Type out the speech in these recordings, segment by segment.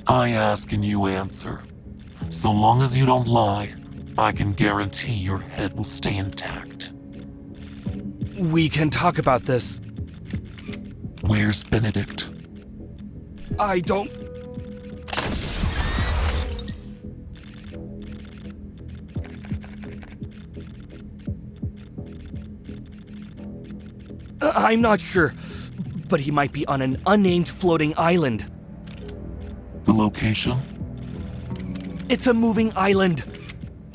I ask and you answer. So long as you don't lie, I can guarantee your head will stay intact. We can talk about this. Where's Benedict? I don't... I'm not sure, but he might be on an unnamed floating island. The location? It's a moving island.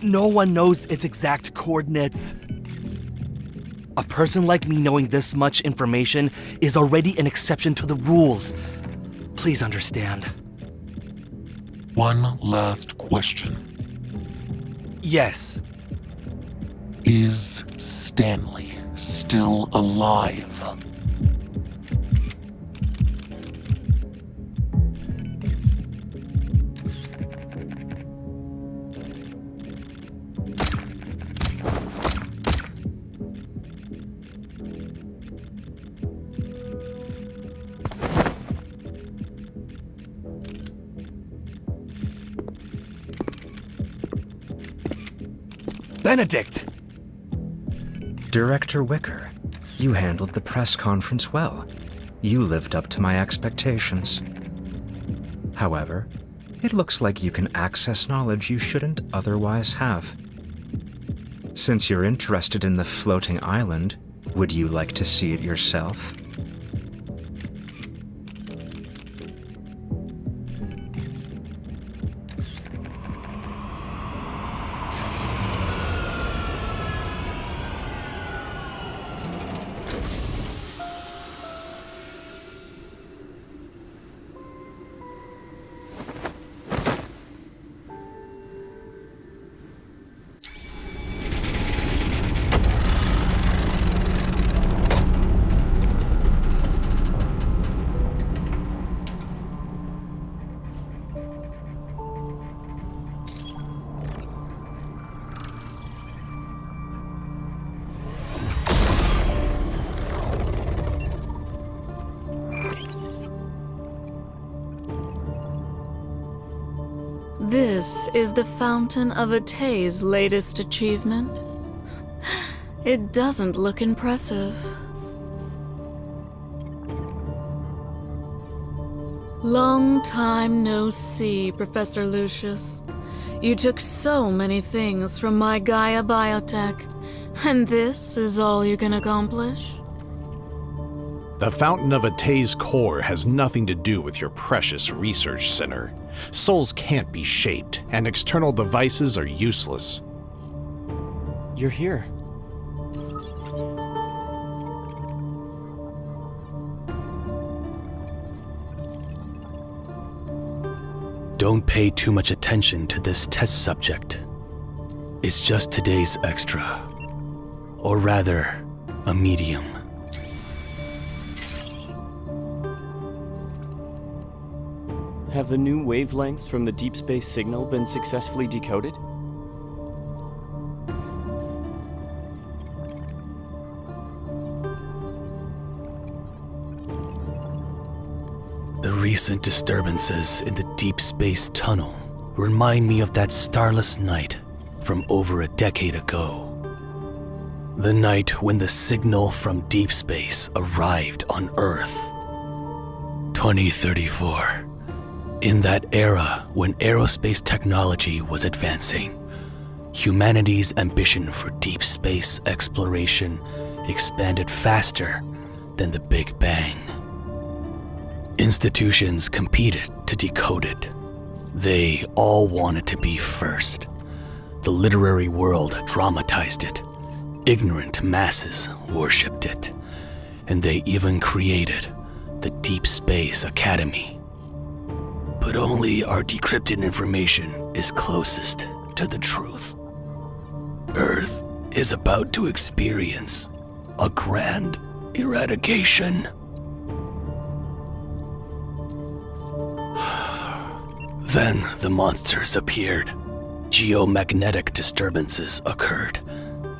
No one knows its exact coordinates. A person like me knowing this much information is already an exception to the rules. Please understand. One last question. Yes. Is Stanley still alive? Benedict! Director Wicker, you handled the press conference well. You lived up to my expectations. However, it looks like you can access knowledge you shouldn't otherwise have. Since you're interested in the floating island, would you like to see it yourself? This is the Fountain of Atay's latest achievement. It doesn't look impressive. Long time no see, Professor Lucius. You took so many things from my Gaia biotech, and this is all you can accomplish? The Fountain of Atay's core has nothing to do with your precious research center. Souls can't be shaped, and external devices are useless. You're here. Don't pay too much attention to this test subject. It's just today's extra. Or rather, a medium. Have the new wavelengths from the deep space signal been successfully decoded? The recent disturbances in the deep space tunnel remind me of that starless night from over a decade ago. The night when the signal from deep space arrived on Earth. 2034. In that era when aerospace technology was advancing, humanity's ambition for deep space exploration expanded faster than the Big Bang. Institutions competed to decode it. They all wanted to be first. The literary world dramatized it. Ignorant masses worshipped it. and they even created the Deep Space Academy. But only our decrypted information is closest to the truth. Earth is about to experience a grand eradication. Then the monsters appeared. Geomagnetic disturbances occurred,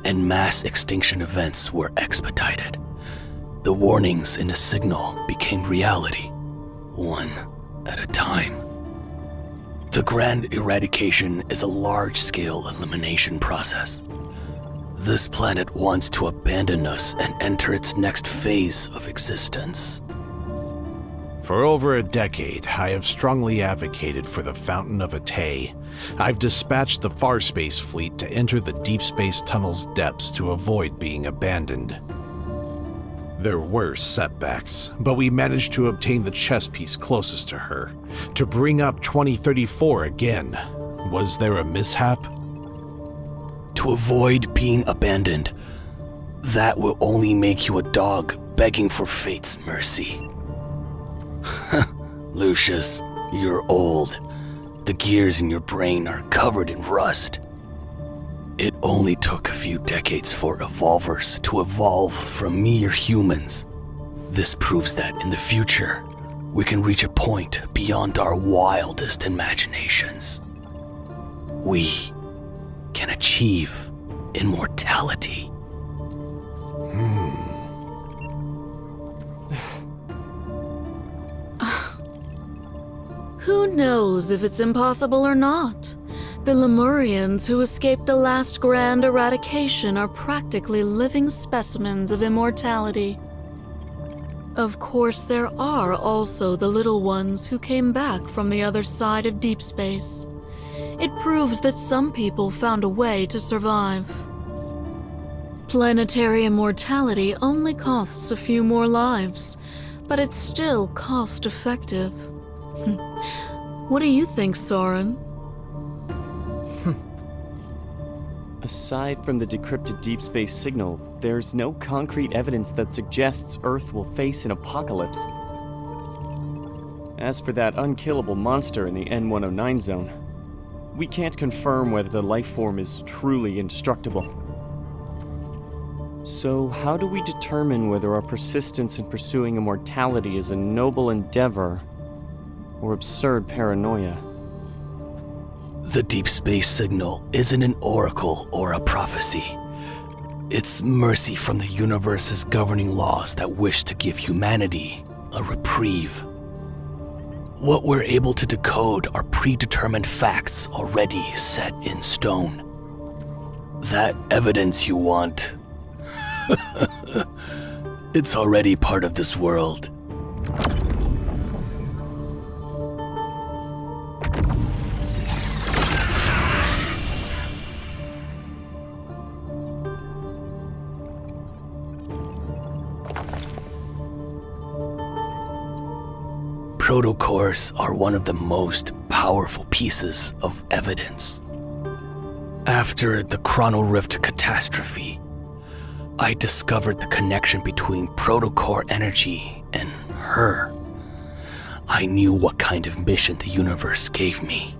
and mass extinction events were expedited. The warnings in the signal became reality, one at a time. The grand eradication is a large-scale elimination process. This planet wants to abandon us and enter its next phase of existence. For over a decade, I have strongly advocated for the Fountain of Atay. I've dispatched the Farspace fleet to enter the Deep Space Tunnel's depths to avoid being abandoned. There were setbacks, but we managed to obtain the chess piece closest to her, to bring up 2034 again. Was there a mishap? To avoid being abandoned, that will only make you a dog begging for fate's mercy. Lucius, you're old. The gears in your brain are covered in rust. It only took a few decades for evolvers to evolve from mere humans. This proves that in the future, we can reach a point beyond our wildest imaginations. We can achieve immortality. Who knows if it's impossible or not? The Lemurians who escaped the last grand eradication are practically living specimens of immortality. Of course, there are also the little ones who came back from the other side of deep space. It proves that some people found a way to survive. Planetary immortality only costs a few more lives, but it's still cost-effective. What do you think, Soren? Aside from the decrypted deep space signal, there's no concrete evidence that suggests Earth will face an apocalypse. As for that unkillable monster in the N109 zone, we can't confirm whether the life form is truly indestructible. So how do we determine whether our persistence in pursuing immortality is a noble endeavor or absurd paranoia? The deep space signal isn't an oracle or a prophecy. It's mercy from the universe's governing laws that wish to give humanity a reprieve. What we're able to decode are predetermined facts already set in stone. That evidence you want, it's already part of this world. Protocores are one of the most powerful pieces of evidence. After the Chrono Rift catastrophe, I discovered the connection between protocore energy and her. I knew what kind of mission the universe gave me.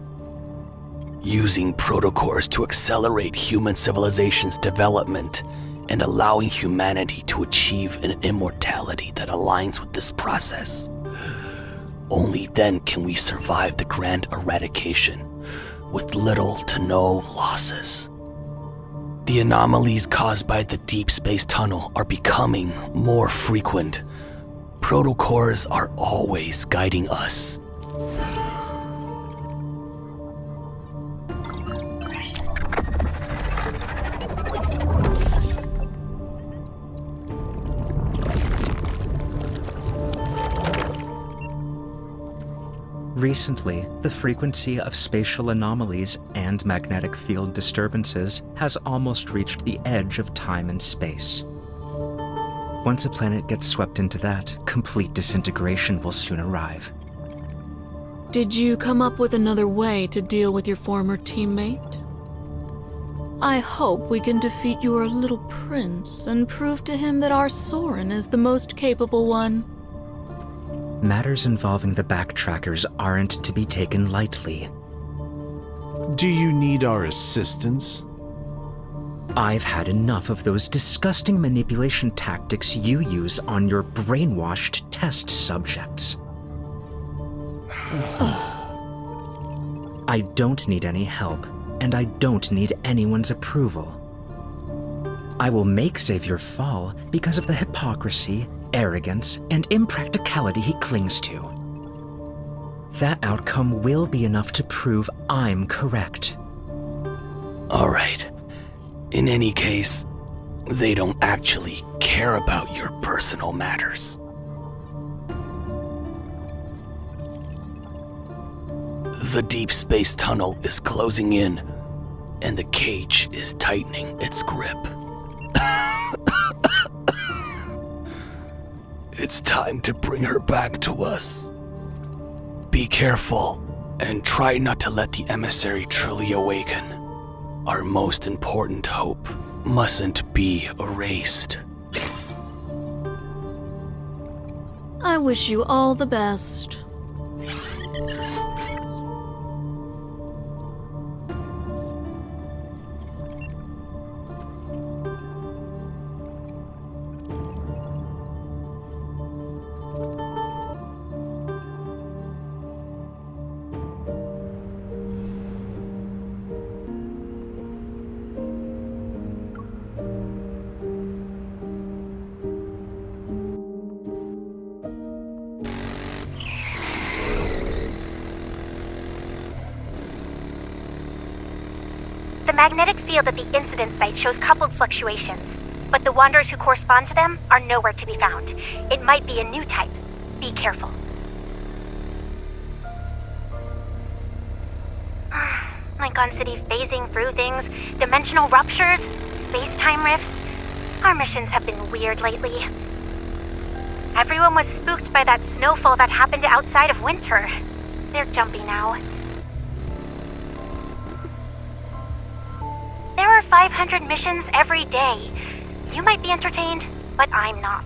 Using protocores to accelerate human civilization's development and allowing humanity to achieve an immortality that aligns with this process. Only then can we survive the grand eradication with little to no losses. The anomalies caused by the deep space tunnel are becoming more frequent. Protocores are always guiding us. Recently, the frequency of spatial anomalies and magnetic field disturbances has almost reached the edge of time and space. Once a planet gets swept into that, complete disintegration will soon arrive. Did you come up with another way to deal with your former teammate? I hope we can defeat your little prince and prove to him that our Soren is the most capable one. Matters involving the Backtrackers aren't to be taken lightly. Do you need our assistance? I've had enough of those disgusting manipulation tactics you use on your brainwashed test subjects. I don't need any help, and I don't need anyone's approval. I will make Xavier fall because of the hypocrisy, arrogance, and impracticality he clings to. That outcome will be enough to prove I'm correct. All right. In any case, they don't actually care about your personal matters. The deep space tunnel is closing in, and the cage is tightening its grip. It's time to bring her back to us. Be careful, and try not to let the emissary truly awaken. Our most important hope mustn't be erased. I wish you all the best. The magnetic field at the incident site shows coupled fluctuations, but the wanderers who correspond to them are nowhere to be found. It might be a new type. Be careful. Linkon City phasing through things, dimensional ruptures, space-time rifts. Our missions have been weird lately. Everyone was spooked by that snowfall that happened outside of winter. They're jumpy now. There are 500 missions every day. You might be entertained, but I'm not.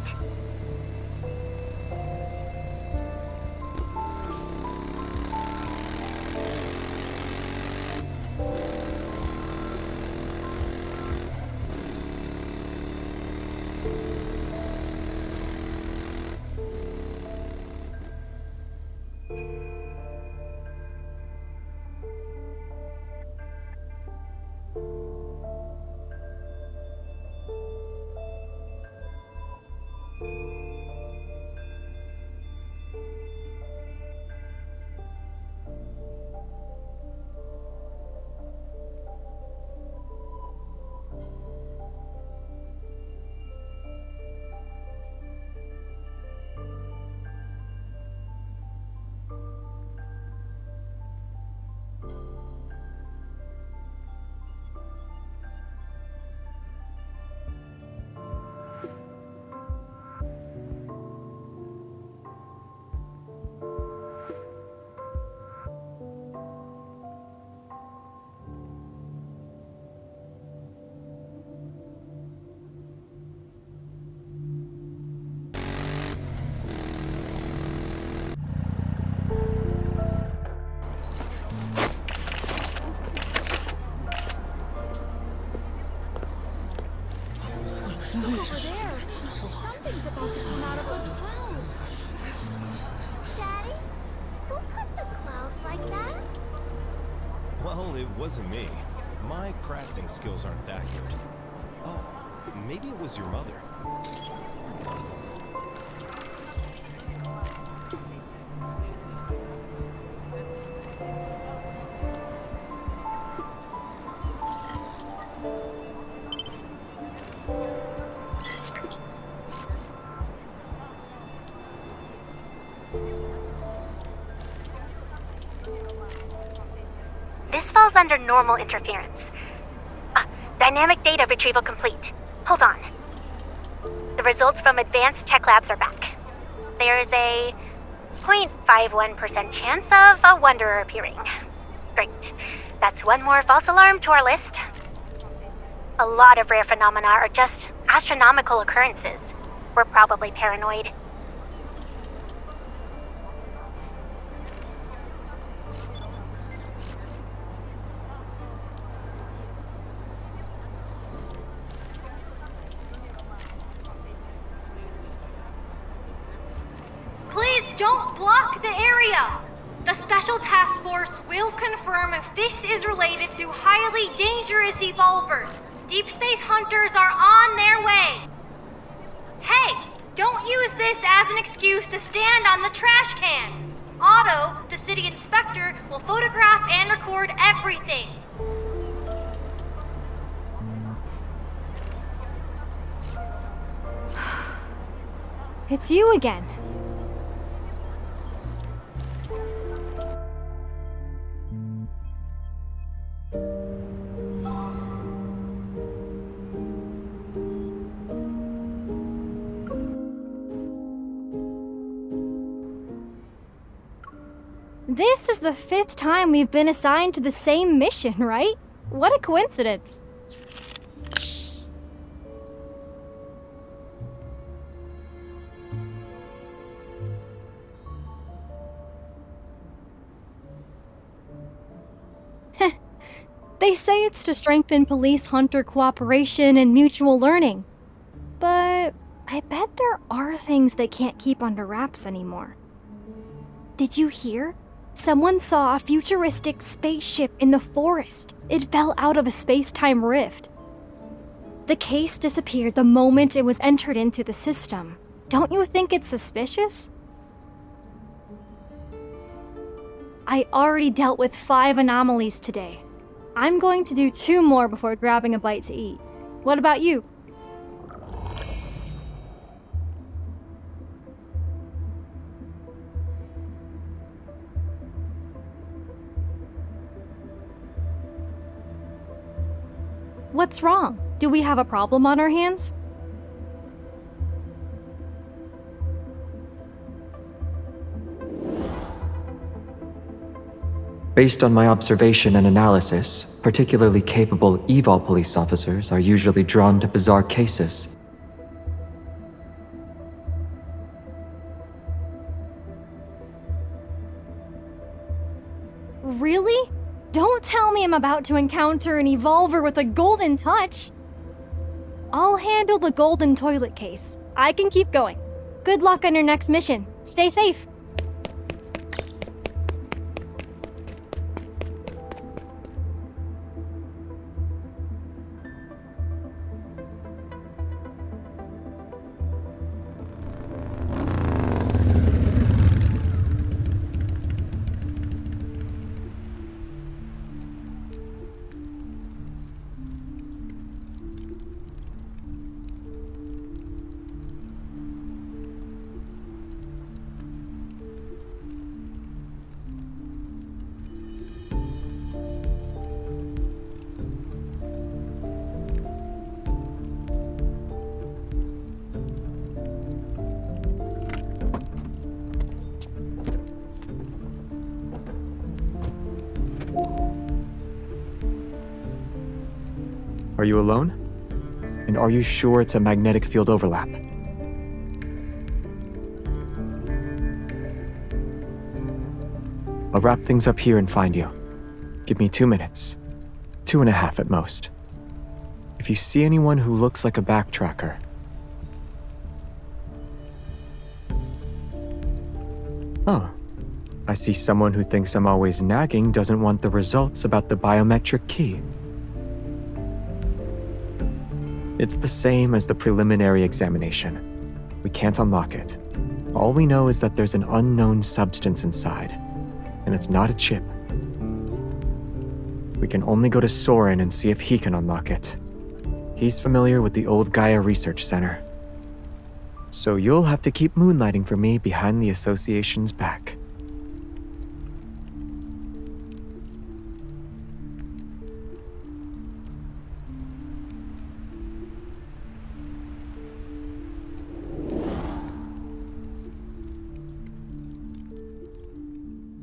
Look over there. Something's about to come out of those clouds. Daddy, who cut the clouds like that? Well, it wasn't me. My crafting skills aren't that good. Oh, maybe it was your mother. This falls under normal interference. Dynamic data retrieval complete. Hold on. The results from advanced tech labs are back. There is a 0.51% chance of a wanderer appearing. Great. That's one more false alarm to our list. A lot of rare phenomena are just astronomical occurrences. We're probably paranoid. Please don't block the area! The Special Task Force will confirm if this is related to highly dangerous evolvers. Deep Space Hunters are on their way. Hey, don't use this as an excuse to stand on the trash can. Otto, the city inspector, will photograph and record everything. It's you again. This is the 5th time we've been assigned to the same mission, right? What a coincidence. They say it's to strengthen police-hunter cooperation and mutual learning. But I bet there are things they can't keep under wraps anymore. Did you hear? Someone saw a futuristic spaceship in the forest. It fell out of a space-time rift. The case disappeared the moment it was entered into the system. Don't you think it's suspicious? I already dealt with 5 anomalies today. I'm going to do 2 more before grabbing a bite to eat. What about you? What's wrong? Do we have a problem on our hands? Based on my observation and analysis, particularly capable evol police officers are usually drawn to bizarre cases. Really? Don't tell me I'm about to encounter an evolver with a golden touch. I'll handle the golden toilet case. I can keep going. Good luck on your next mission. Stay safe. Are you alone? And are you sure it's a magnetic field overlap? I'll wrap things up here and find you. Give me 2 minutes. 2.5 at most. If you see anyone who looks like a backtracker, oh, I see someone who thinks I'm always nagging doesn't want the results about the biometric key. It's the same as the preliminary examination. We can't unlock it. All we know is that there's an unknown substance inside, and it's not a chip. We can only go to Soren and see if he can unlock it. He's familiar with the old Gaia Research Center. So you'll have to keep moonlighting for me behind the Association's back.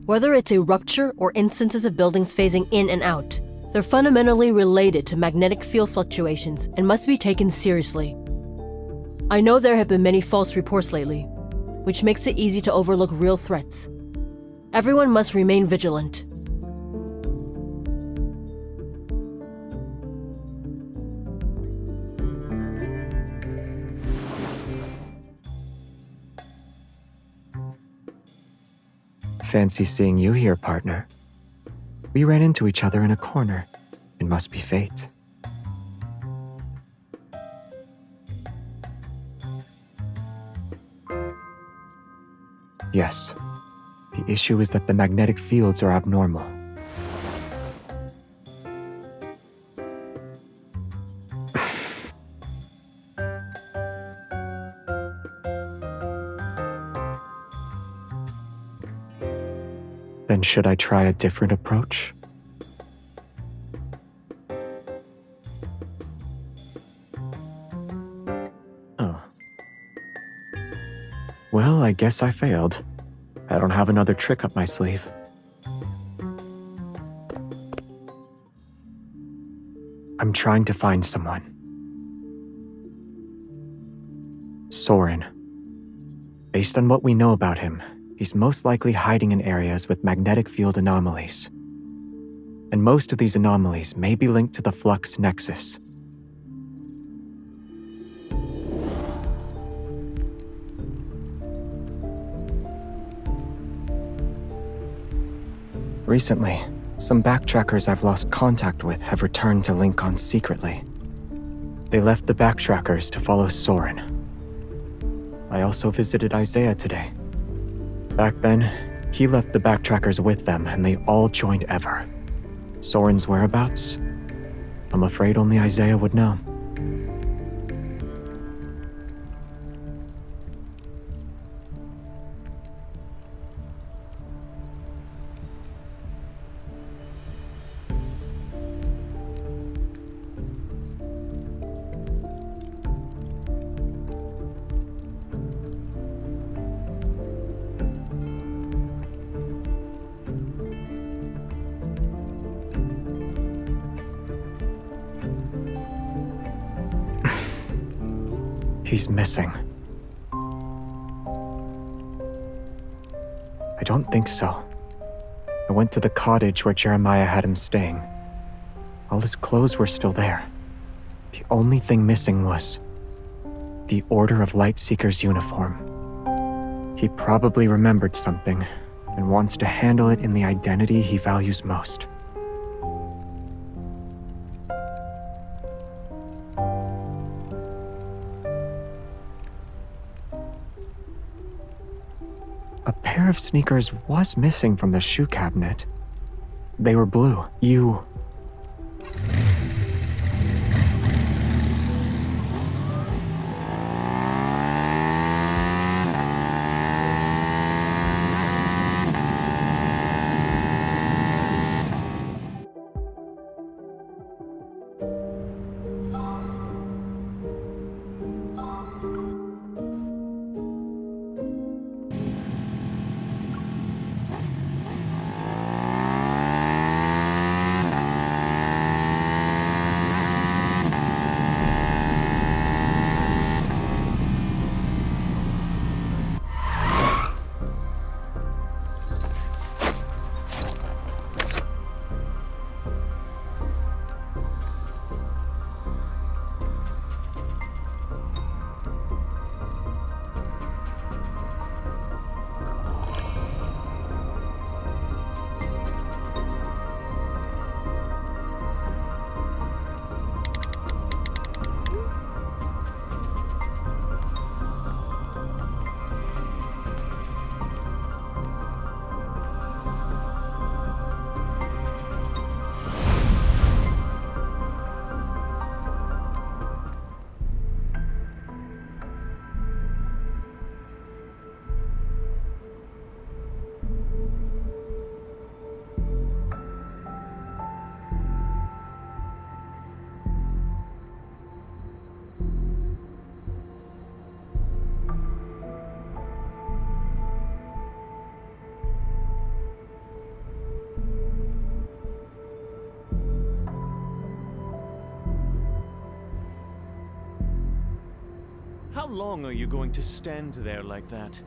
Whether it's a rupture or instances of buildings phasing in and out, They're fundamentally related to magnetic field fluctuations and must be taken seriously. I know there have been many false reports lately, which makes it easy to overlook real threats. Everyone must remain vigilant. Fancy seeing you here, partner. We ran into each other in a corner. It must be fate. Yes. The issue is that the magnetic fields are abnormal. Then should I try a different approach? Oh. Well, I guess I failed. I don't have another trick up my sleeve. I'm trying to find someone. Soren. Based on what we know about him, he's most likely hiding in areas with magnetic field anomalies. And most of these anomalies may be linked to the Flux Nexus. Recently, some backtrackers I've lost contact with have returned to Linkon secretly. They left the backtrackers to follow Soren. I also visited Isaiah today. Back then, he left the backtrackers with them and they all joined Ever. Soren's whereabouts? I'm afraid only Isaiah would know. He's missing. I don't think so. I went to the cottage where Jeremiah had him staying. All his clothes were still there. The only thing missing was the Order of Lightseeker's uniform. He probably remembered something and wants to handle it in the identity he values most. A pair of sneakers was missing from the shoe cabinet. They were blue. You... How long are you going to stand there like that?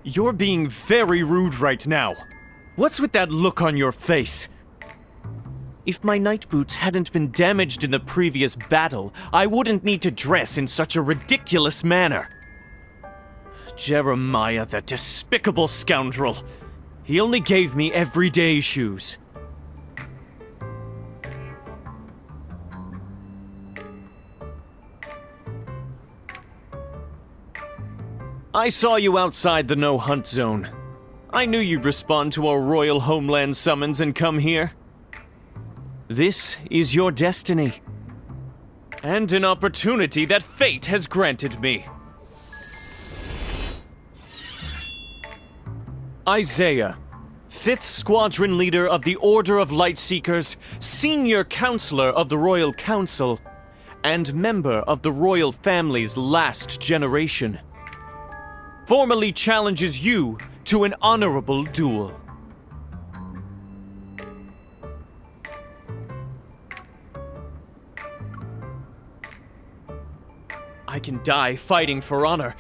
You're being very rude right now. What's with that look on your face? If my night boots hadn't been damaged in the previous battle, I wouldn't need to dress in such a ridiculous manner. Jeremiah, the despicable scoundrel. He only gave me everyday shoes. I saw you outside the no-hunt zone. I knew you'd respond to our Royal Homeland summons and come here. This is your destiny. And an opportunity that fate has granted me. Isaiah, 5th Squadron Leader of the Order of Lightseekers, Senior Counselor of the Royal Council, and member of the Royal Family's last generation, formally challenges you to an honorable duel. I can die fighting for honor,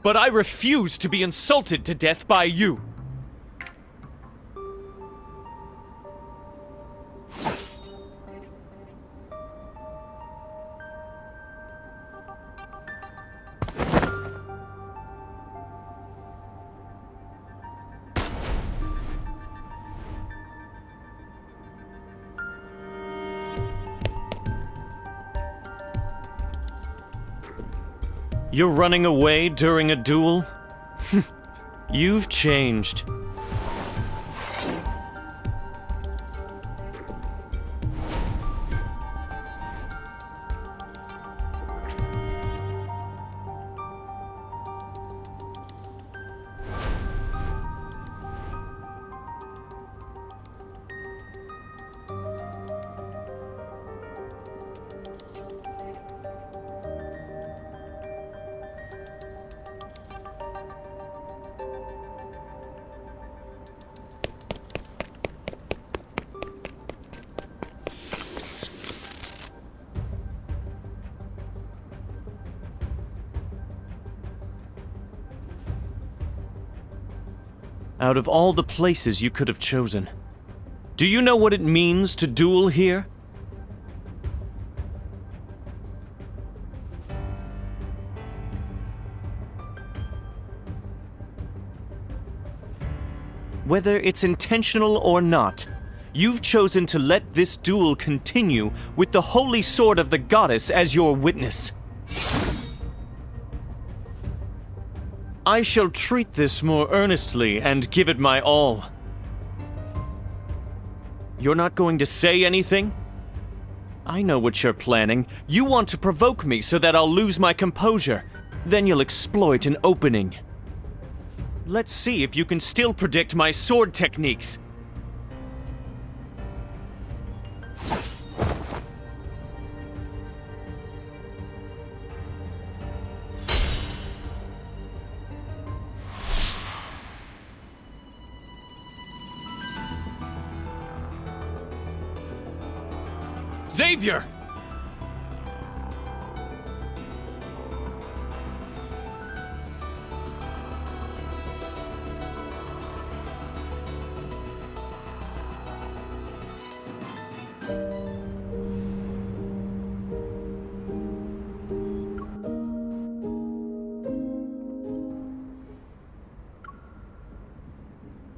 but I refuse to be insulted to death by you. You're running away during a duel? You've changed. Out of all the places you could have chosen, do you know what it means to duel here? Whether it's intentional or not, you've chosen to let this duel continue with the holy sword of the goddess as your witness. I shall treat this more earnestly and give it my all. You're not going to say anything? I know what you're planning. You want to provoke me so that I'll lose my composure. Then you'll exploit an opening. Let's see if you can still predict my sword techniques. Xavier!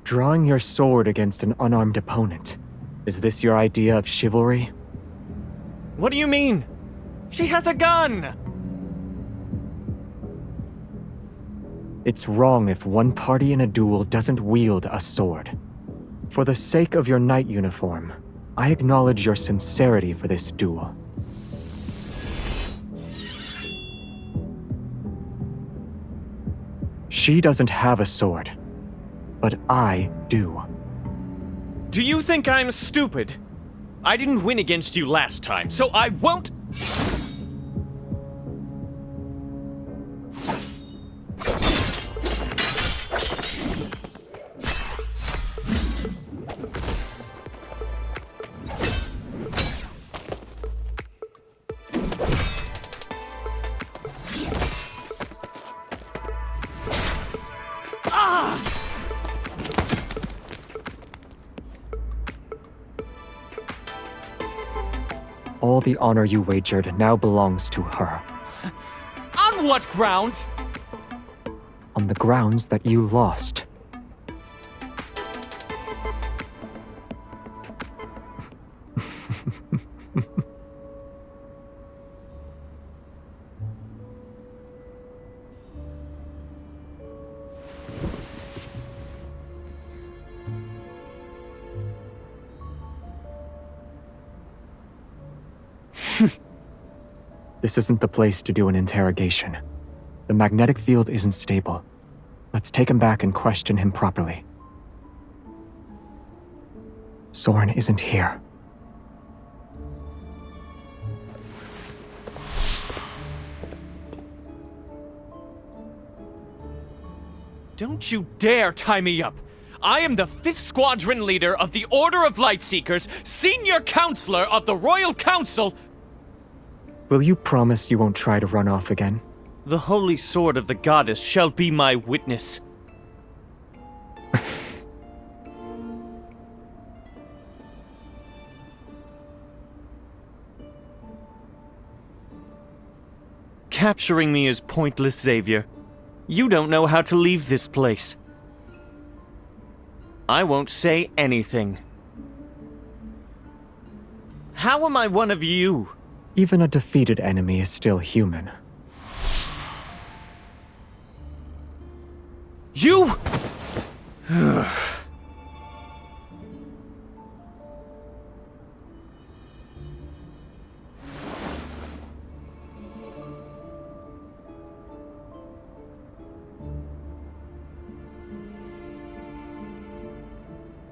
Drawing your sword against an unarmed opponent. Is this your idea of chivalry? What do you mean? She has a gun! It's wrong if one party in a duel doesn't wield a sword. For the sake of your knight uniform, I acknowledge your sincerity for this duel. She doesn't have a sword, but I do. Do you think I'm stupid? I didn't win against you last time, so I won't... all the honor you wagered now belongs to her. On what grounds? On the grounds that you lost. This isn't the place to do an interrogation. The magnetic field isn't stable. Let's take him back and question him properly. Soren isn't here. Don't you dare tie me up! I am the 5th Squadron leader of the Order of Lightseekers, senior counselor of the Royal Council. Will you promise you won't try to run off again? The holy sword of the goddess shall be my witness. Capturing me is pointless, Xavier. You don't know how to leave this place. I won't say anything. How am I one of you? Even a defeated enemy is still human. You!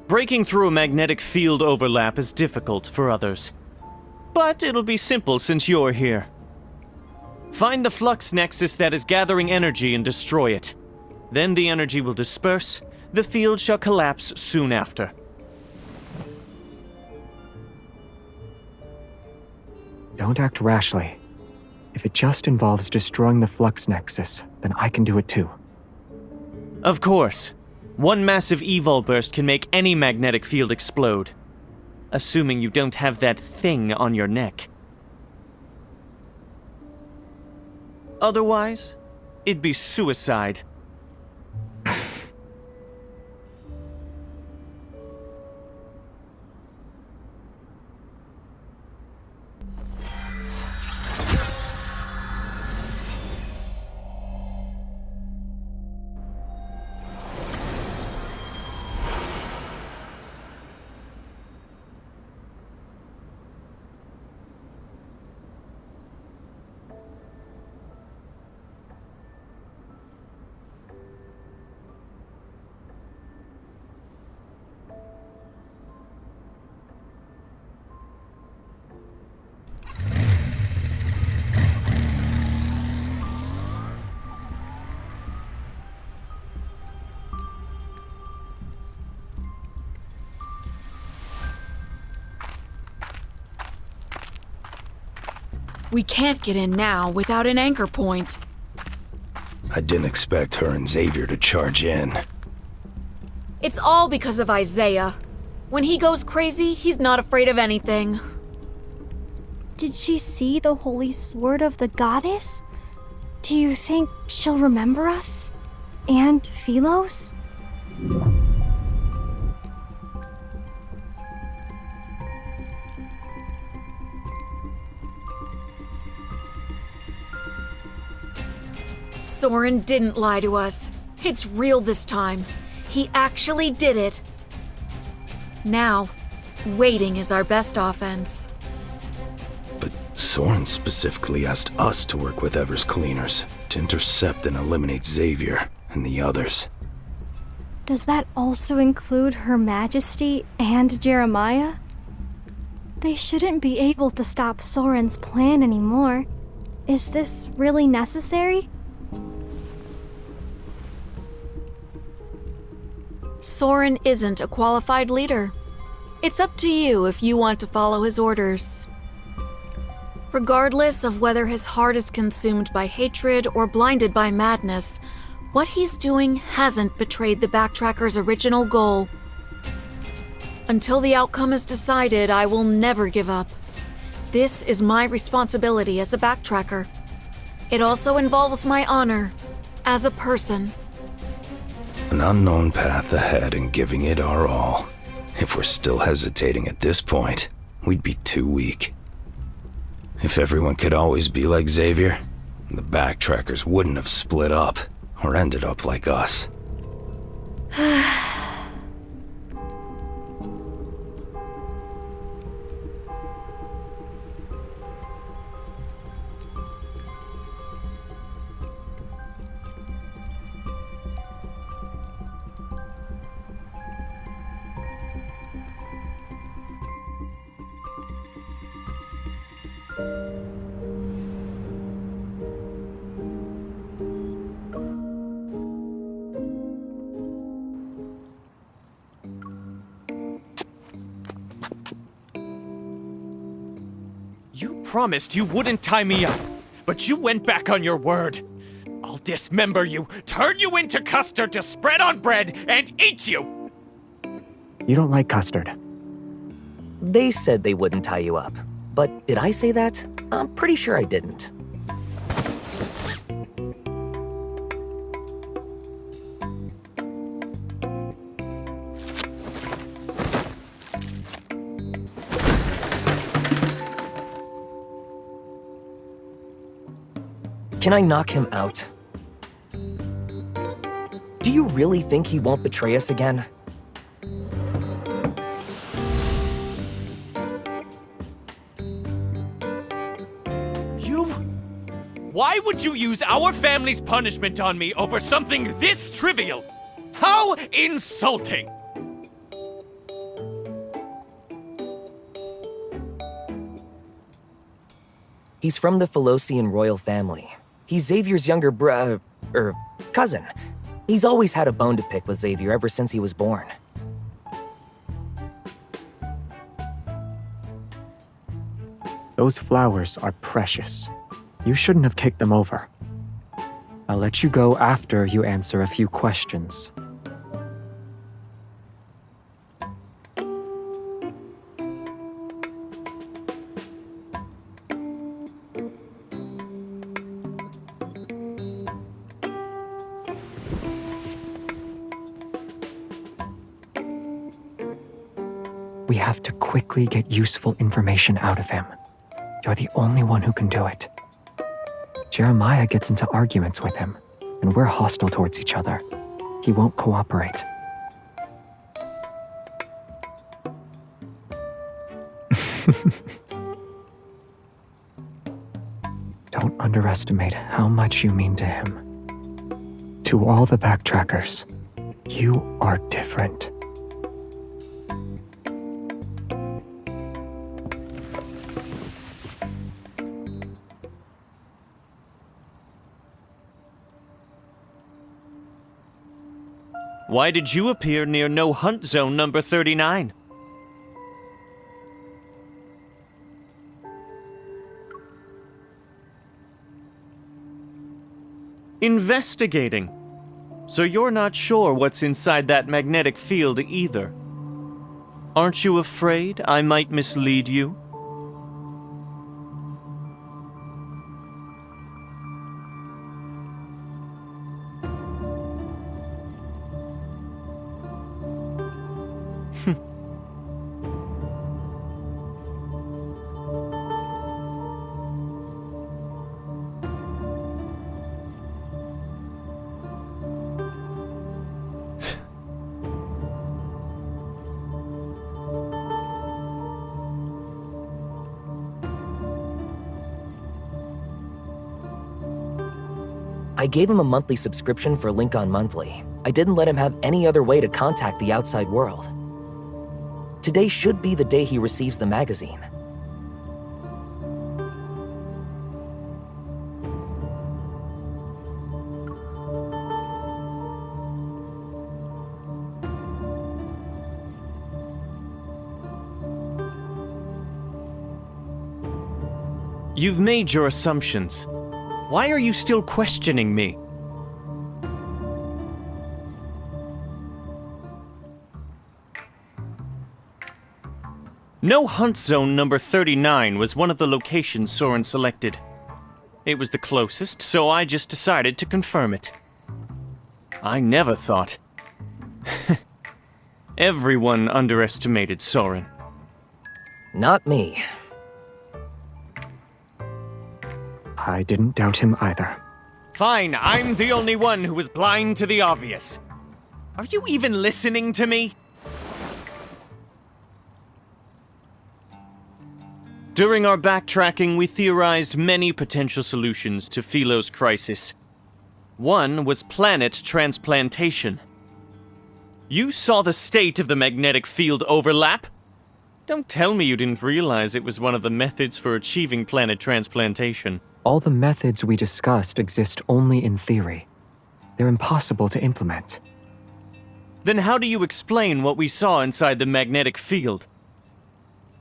Breaking through a magnetic field overlap is difficult for others. But it'll be simple since you're here. Find the flux nexus that is gathering energy and destroy it. Then the energy will disperse. The field shall collapse soon after. Don't act rashly. If it just involves destroying the flux nexus, then I can do it too. Of course. One massive evol burst can make any magnetic field explode. Assuming you don't have that thing on your neck. Otherwise, it'd be suicide. We can't get in now without an anchor point. I didn't expect her and Xavier to charge in. It's all because of Isaiah. When he goes crazy, he's not afraid of anything. Did she see the holy sword of the goddess? Do you think she'll remember us? And Philos? Soren didn't lie to us. It's real this time. He actually did it. Now, waiting is our best offense. But Soren specifically asked us to work with Ever's cleaners to intercept and eliminate Xavier and the others. Does that also include Her Majesty and Jeremiah? They shouldn't be able to stop Soren's plan anymore. Is this really necessary? Soren isn't a qualified leader. It's up to you if you want to follow his orders. Regardless of whether his heart is consumed by hatred or blinded by madness, what he's doing hasn't betrayed the Backtrackers' original goal. Until the outcome is decided, I will never give up. This is my responsibility as a backtracker. It also involves my honor as a person. An unknown path ahead and giving it our all. If we're still hesitating at this point, we'd be too weak. If everyone could always be like Xavier, the Backtrackers wouldn't have split up or ended up like us. You promised you wouldn't tie me up, but you went back on your word. I'll dismember you, turn you into custard to spread on bread, and eat you! You don't like custard. They said they wouldn't tie you up. But did I say that? I'm pretty sure I didn't. Can I knock him out? Do you really think he won't betray us again? Why would you use our family's punishment on me over something this trivial? How insulting! He's from the Philosian royal family. He's Xavier's younger cousin. He's always had a bone to pick with Xavier ever since he was born. Those flowers are precious. You shouldn't have kicked them over. I'll let you go after you answer a few questions. We have to quickly get useful information out of him. You're the only one who can do it. Jeremiah gets into arguments with him, and we're hostile towards each other. He won't cooperate. Don't underestimate how much you mean to him. To all the Backtrackers, you are different. Why did you appear near No Hunt Zone number 39? Investigating. So you're not sure what's inside that magnetic field either. Aren't you afraid I might mislead you? I gave him a monthly subscription for Linkon Monthly. I didn't let him have any other way to contact the outside world. Today should be the day he receives the magazine. You've made your assumptions. Why are you still questioning me? No Hunt Zone number 39 was one of the locations Soren selected. It was the closest, so I just decided to confirm it. I never thought. Everyone underestimated Soren. Not me. I didn't doubt him either. Fine, I'm the only one who was blind to the obvious. Are you even listening to me? During our backtracking, we theorized many potential solutions to Philo's crisis. One was planet transplantation. You saw the state of the magnetic field overlap? Don't tell me you didn't realize it was one of the methods for achieving planet transplantation. All the methods we discussed exist only in theory. They're impossible to implement. Then how do you explain what we saw inside the magnetic field?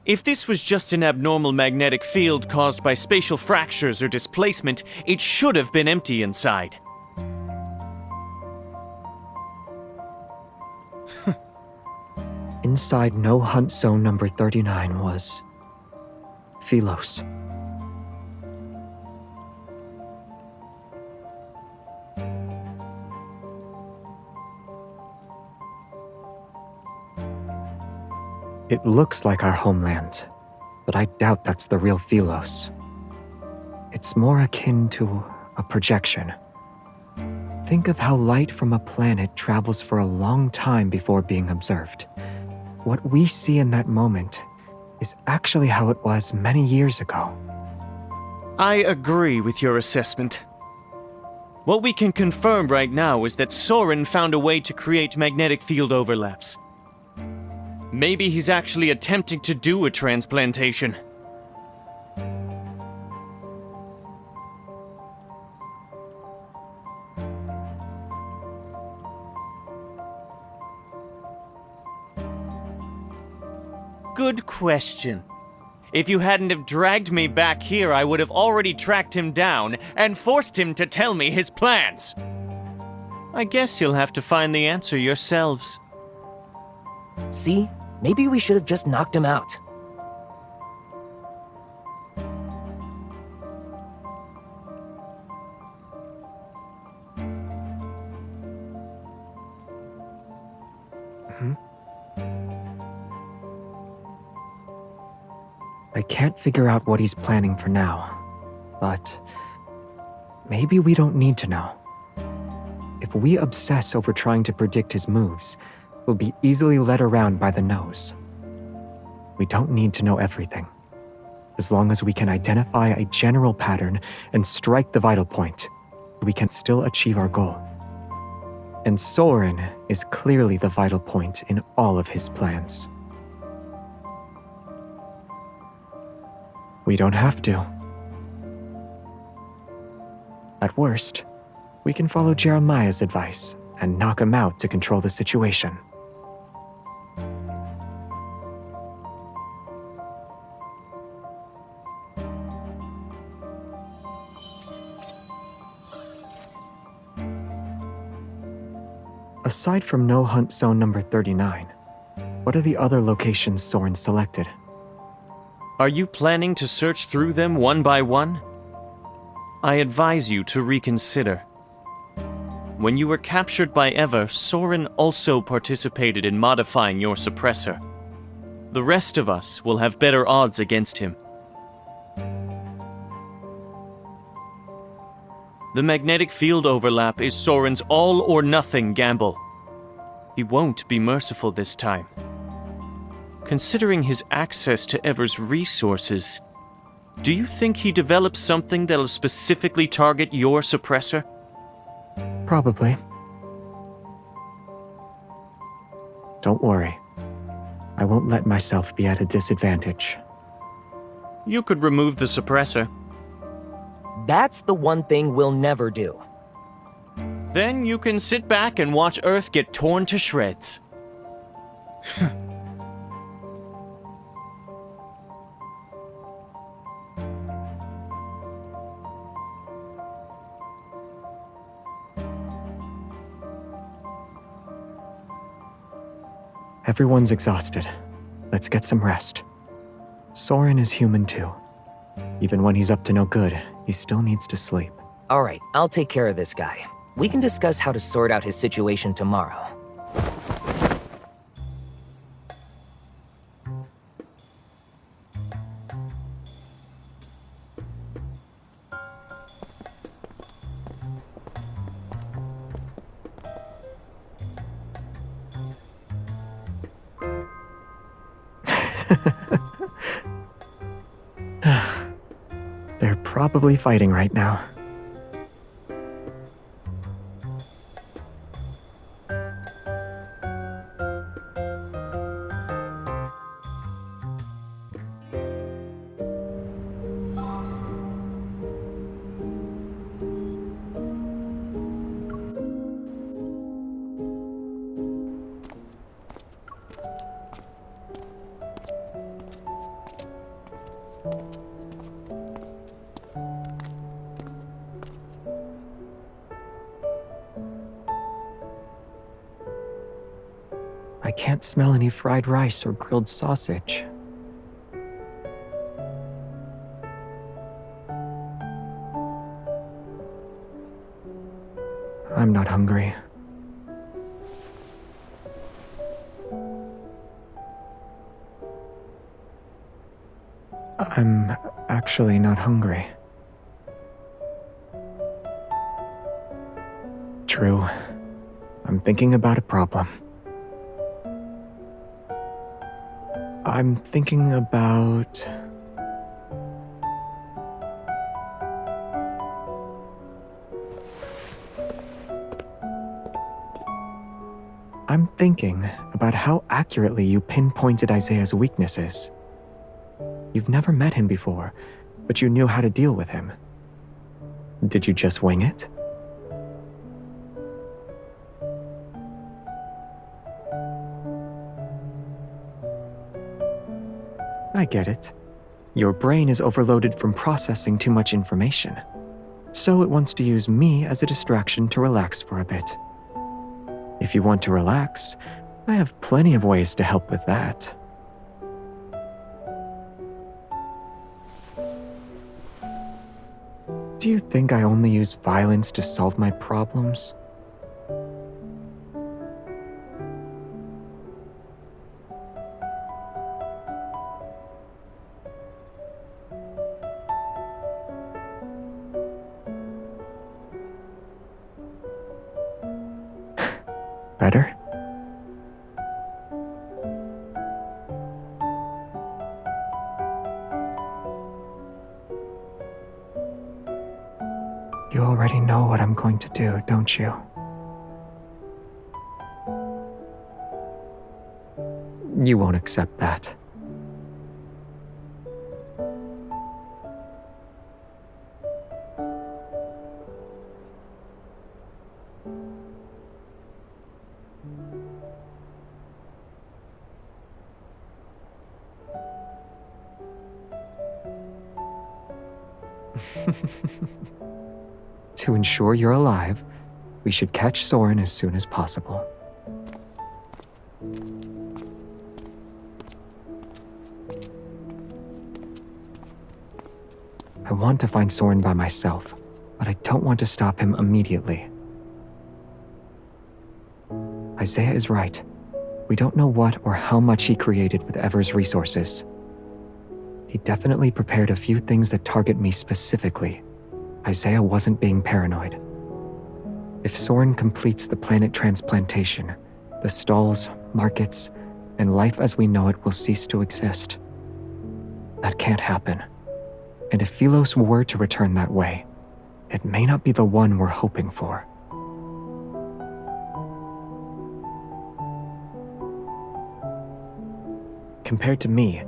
If this was just an abnormal magnetic field caused by spatial fractures or displacement, it should have been empty inside. Inside No Hunt Zone number 39 was... Philos. It looks like our homeland, but I doubt that's the real Philos. It's more akin to a projection. Think of how light from a planet travels for a long time before being observed. What we see in that moment is actually how it was many years ago. I agree with your assessment. What we can confirm right now is that Soren found a way to create magnetic field overlaps. Maybe he's actually attempting to do a transplantation. Good question. If you hadn't have dragged me back here, I would have already tracked him down and forced him to tell me his plans. I guess you'll have to find the answer yourselves. See? Maybe we should have just knocked him out. I can't figure out what he's planning for now, but maybe we don't need to know. If we obsess over trying to predict his moves, we'll be easily led around by the nose. We don't need to know everything. As long as we can identify a general pattern and strike the vital point, we can still achieve our goal. And Soren is clearly the vital point in all of his plans. We don't have to. At worst, we can follow Jeremiah's advice and knock him out to control the situation. Aside from No Hunt Zone number 39, what are the other locations Soren selected? Are you planning to search through them one by one? I advise you to reconsider. When you were captured by Ever, Soren also participated in modifying your suppressor. The rest of us will have better odds against him. The magnetic field overlap is Soren's all-or-nothing gamble. He won't be merciful this time. Considering his access to Ever's resources, do you think he developed something that'll specifically target your suppressor? Probably. Don't worry. I won't let myself be at a disadvantage. You could remove the suppressor. That's the one thing we'll never do. Then you can sit back and watch Earth get torn to shreds. Everyone's exhausted. Let's get some rest. Soren is human too. Even when he's up to no good, he still needs to sleep. All right, I'll take care of this guy. We can discuss how to sort out his situation tomorrow. They're probably fighting right now. I can't smell any fried rice or grilled sausage. I'm not hungry. I'm actually not hungry. True. I'm thinking about a problem. I'm thinking about... I'm thinking about how accurately you pinpointed Isaiah's weaknesses. You've never met him before, but you knew how to deal with him. Did you just wing it? I get it. Your brain is overloaded from processing too much information, so it wants to use me as a distraction to relax for a bit. If you want to relax, I have plenty of ways to help with that. Do you think I only use violence to solve my problems? Better? You already know what I'm going to do, don't you? You won't accept that. To ensure you're alive, we should catch Soren as soon as possible. I want to find Soren by myself, but I don't want to stop him immediately. Isaiah is right. We don't know what or how much he created with Ever's resources. He definitely prepared a few things that target me specifically. Isaiah wasn't being paranoid. If Soren completes the planet transplantation, the stalls, markets, and life as we know it will cease to exist. That can't happen. And if Philos were to return that way, it may not be the one we're hoping for. Compared to me,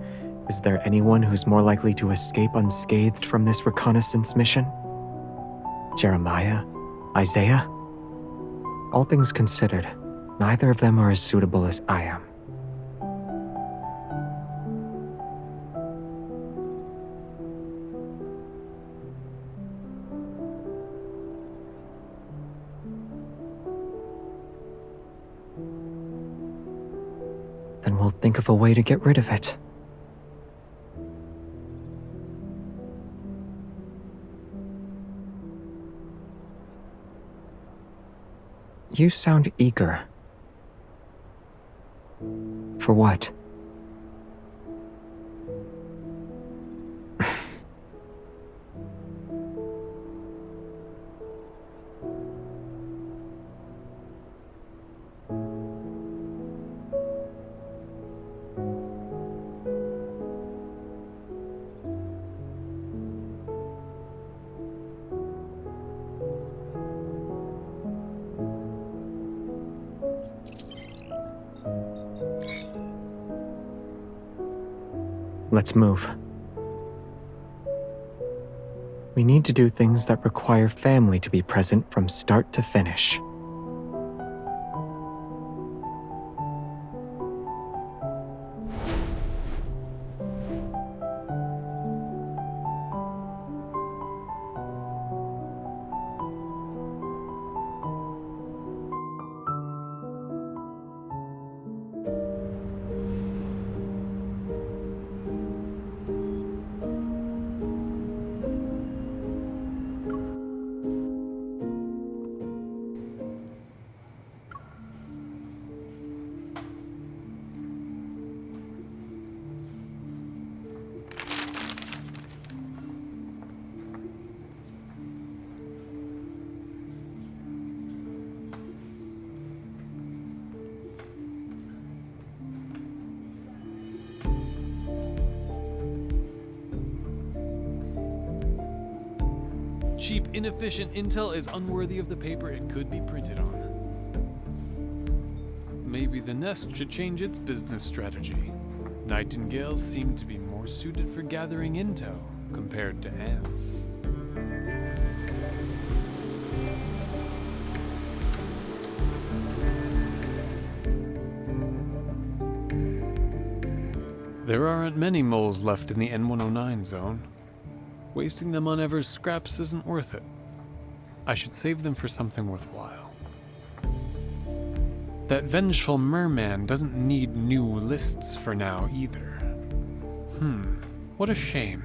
is there anyone who's more likely to escape unscathed from this reconnaissance mission? Jeremiah? Isaiah? All things considered, neither of them are as suitable as I am. Then we'll think of a way to get rid of it. You sound eager. For what? Let's move. We need to do things that require family to be present from start to finish. Cheap, inefficient intel is unworthy of the paper it could be printed on. Maybe the Nest should change its business strategy. Nightingales seem to be more suited for gathering intel compared to ants. There aren't many moles left in the N109 zone. Wasting them on Ever's scraps isn't worth it. I should save them for something worthwhile. That vengeful merman doesn't need new lists for now either. What a shame.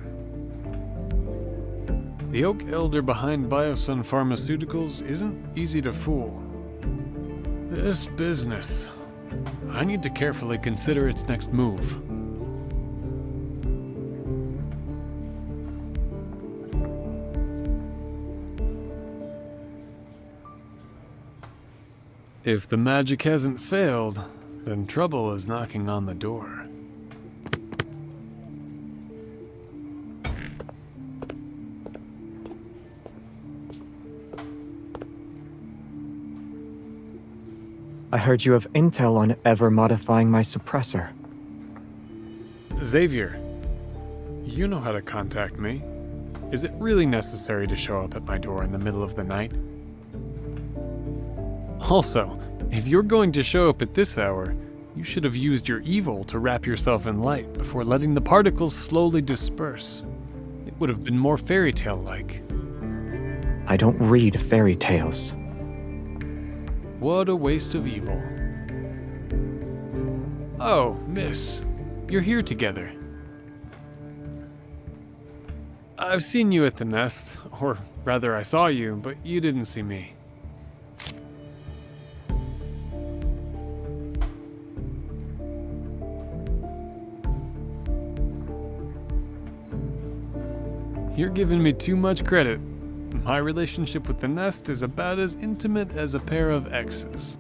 The Oak Elder behind Biosun Pharmaceuticals isn't easy to fool. This business, I need to carefully consider its next move. If the magic hasn't failed, then trouble is knocking on the door. I heard you have intel on Ever modifying my suppressor. Xavier, you know how to contact me. Is it really necessary to show up at my door in the middle of the night? Also, if you're going to show up at this hour, you should have used your evil to wrap yourself in light before letting the particles slowly disperse. It would have been more fairy tale-like. I don't read fairy tales. What a waste of evil. Oh, miss, you're here together. I've seen you at the Nest, or rather I saw you, but you didn't see me. You're giving me too much credit. My relationship with the Nest is about as intimate as a pair of exes.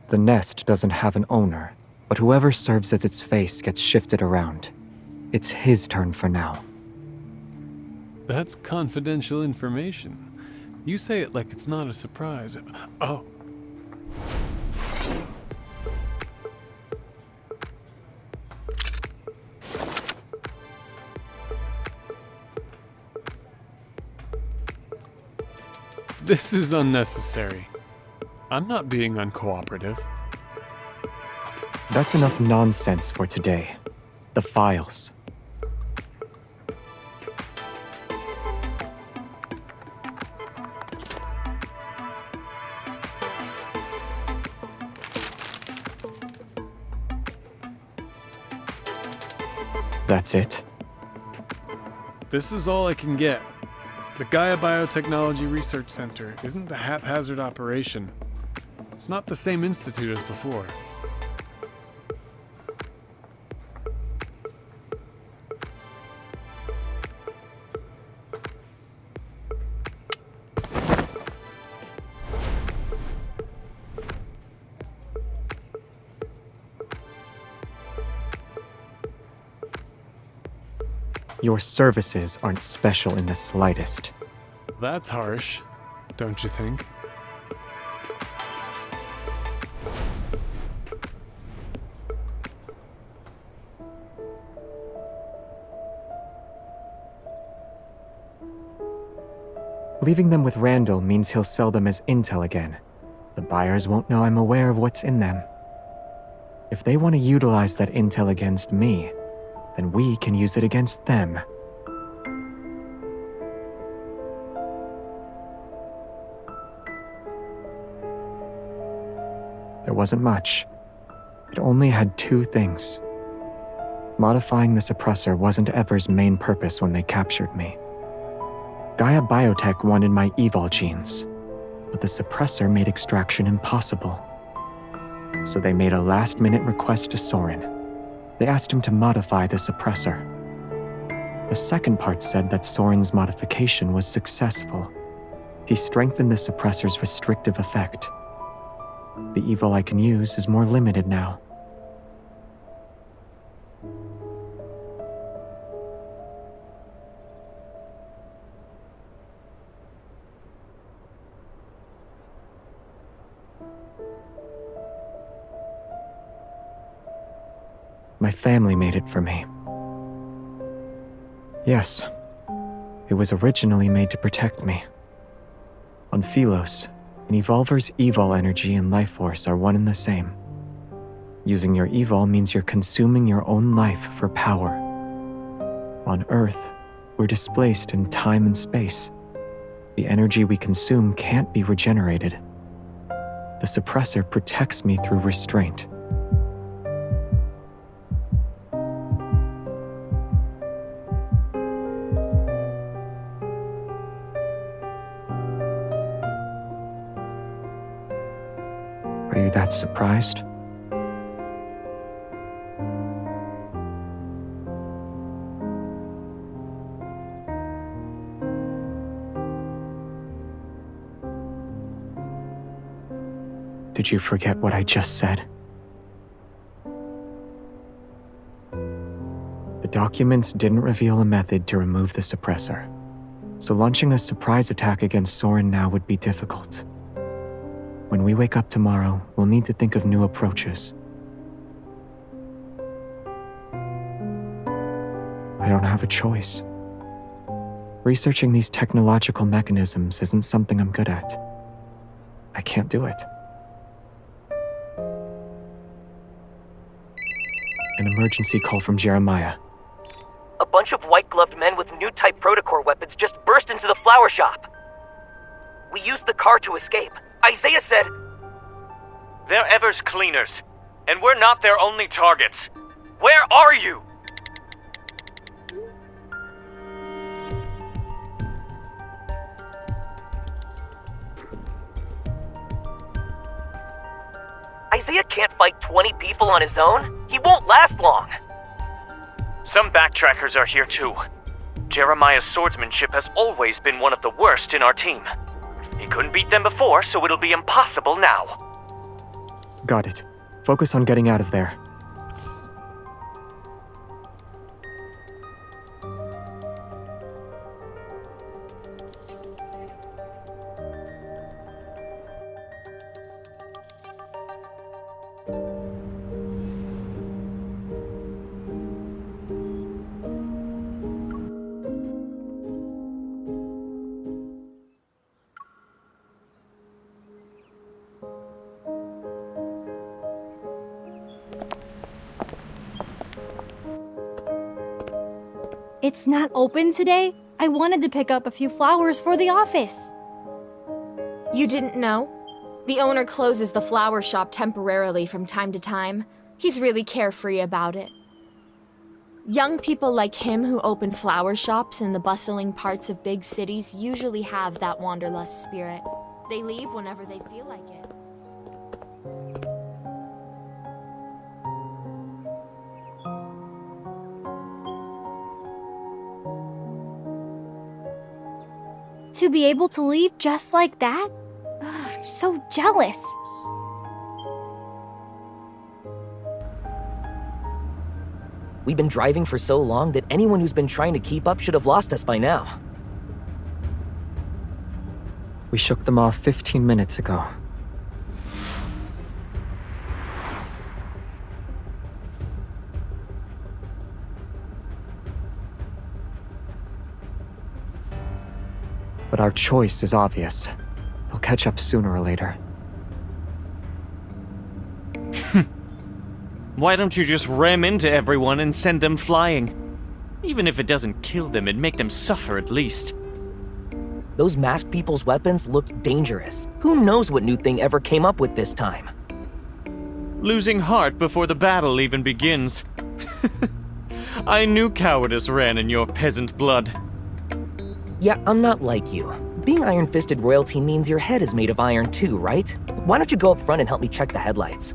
The Nest doesn't have an owner, but whoever serves as its face gets shifted around. It's his turn for now. That's confidential information. You say it like it's not a surprise. Oh. This is unnecessary. I'm not being uncooperative. That's enough nonsense for today. The files. That's it? This is all I can get. The Gaia Biotechnology Research Center isn't a haphazard operation. It's not the same institute as before. Your services aren't special in the slightest. That's harsh, don't you think? Leaving them with Randall means he'll sell them as intel again. The buyers won't know I'm aware of what's in them. If they want to utilize that intel against me, then we can use it against them. There wasn't much. It only had two things. Modifying the suppressor wasn't Ever's main purpose when they captured me. Gaia Biotech wanted my evil genes, but the suppressor made extraction impossible. So they made a last-minute request to Soren. They asked him to modify the suppressor. The second part said that Soren's modification was successful. He strengthened the suppressor's restrictive effect. The evil I can use is more limited now. My family made it for me. Yes, it was originally made to protect me. On Philos, an evolver's evol energy and life force are one and the same. Using your evol means you're consuming your own life for power. On Earth, we're displaced in time and space. The energy we consume can't be regenerated. The suppressor protects me through restraint. Are you that surprised? Did you forget what I just said? The documents didn't reveal a method to remove the suppressor, so launching a surprise attack against Soren now would be difficult. When we wake up tomorrow, we'll need to think of new approaches. I don't have a choice. Researching these technological mechanisms isn't something I'm good at. I can't do it. An emergency call from Jeremiah. A bunch of white-gloved men with new type protocore weapons just burst into the flower shop. We used the car to escape. Isaiah said... They're Ever's cleaners, and we're not their only targets. Where are you? Isaiah can't fight 20 people on his own. He won't last long. Some backtrackers are here too. Jeremiah's swordsmanship has always been one of the worst in our team. He couldn't beat them before, so it'll be impossible now. Got it. Focus on getting out of there. It's not open today? I wanted to pick up a few flowers for the office. You didn't know? The owner closes the flower shop temporarily from time to time. He's really carefree about it. Young people like him who open flower shops in the bustling parts of big cities usually have that wanderlust spirit. They leave whenever they feel like it. To be able to leave just like that? Ugh, I'm so jealous. We've been driving for so long that anyone who's been trying to keep up should have lost us by now. We shook them off 15 minutes ago. But our choice is obvious. They'll catch up sooner or later. Why don't you just ram into everyone and send them flying? Even if it doesn't kill them, it'd make them suffer at least. Those masked people's weapons looked dangerous. Who knows what new thing ever came up with this time? Losing heart before the battle even begins. I knew cowardice ran in your peasant blood. Yeah, I'm not like you. Being iron-fisted royalty means your head is made of iron too, right? Why don't you go up front and help me check the headlights?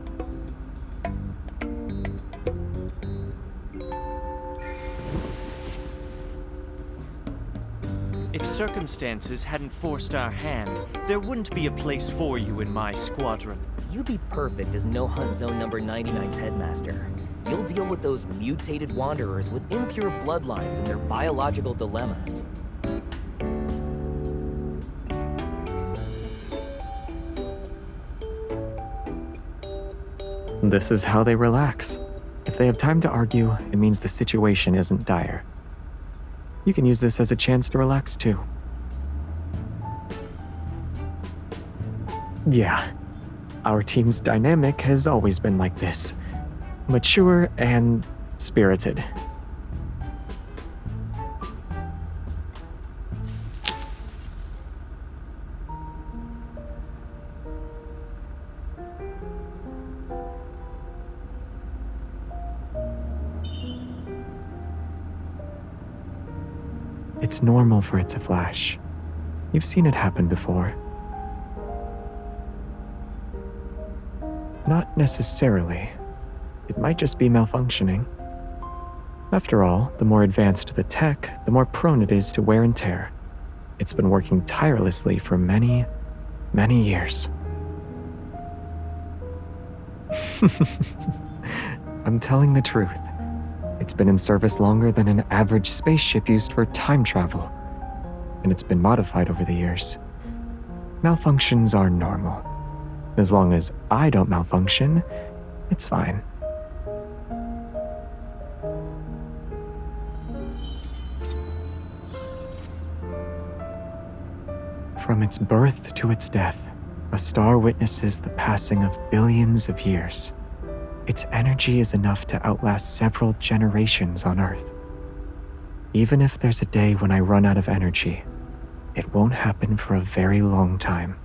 If circumstances hadn't forced our hand, there wouldn't be a place for you in my squadron. You'd be perfect as No Hunt Zone number 99's headmaster. You'll deal with those mutated wanderers with impure bloodlines and their biological dilemmas. This is how they relax. If they have time to argue, it means the situation isn't dire. You can use this as a chance to relax too. Yeah, our team's dynamic has always been like this. Mature and spirited. It's normal for it to flash. You've seen it happen before. Not necessarily. It might just be malfunctioning. After all, the more advanced the tech, the more prone it is to wear and tear. It's been working tirelessly for many, many years. I'm telling the truth. It's been in service longer than an average spaceship used for time travel, and it's been modified over the years. Malfunctions are normal. As long as I don't malfunction, it's fine. From its birth to its death, a star witnesses the passing of billions of years. Its energy is enough to outlast several generations on Earth. Even if there's a day when I run out of energy, it won't happen for a very long time.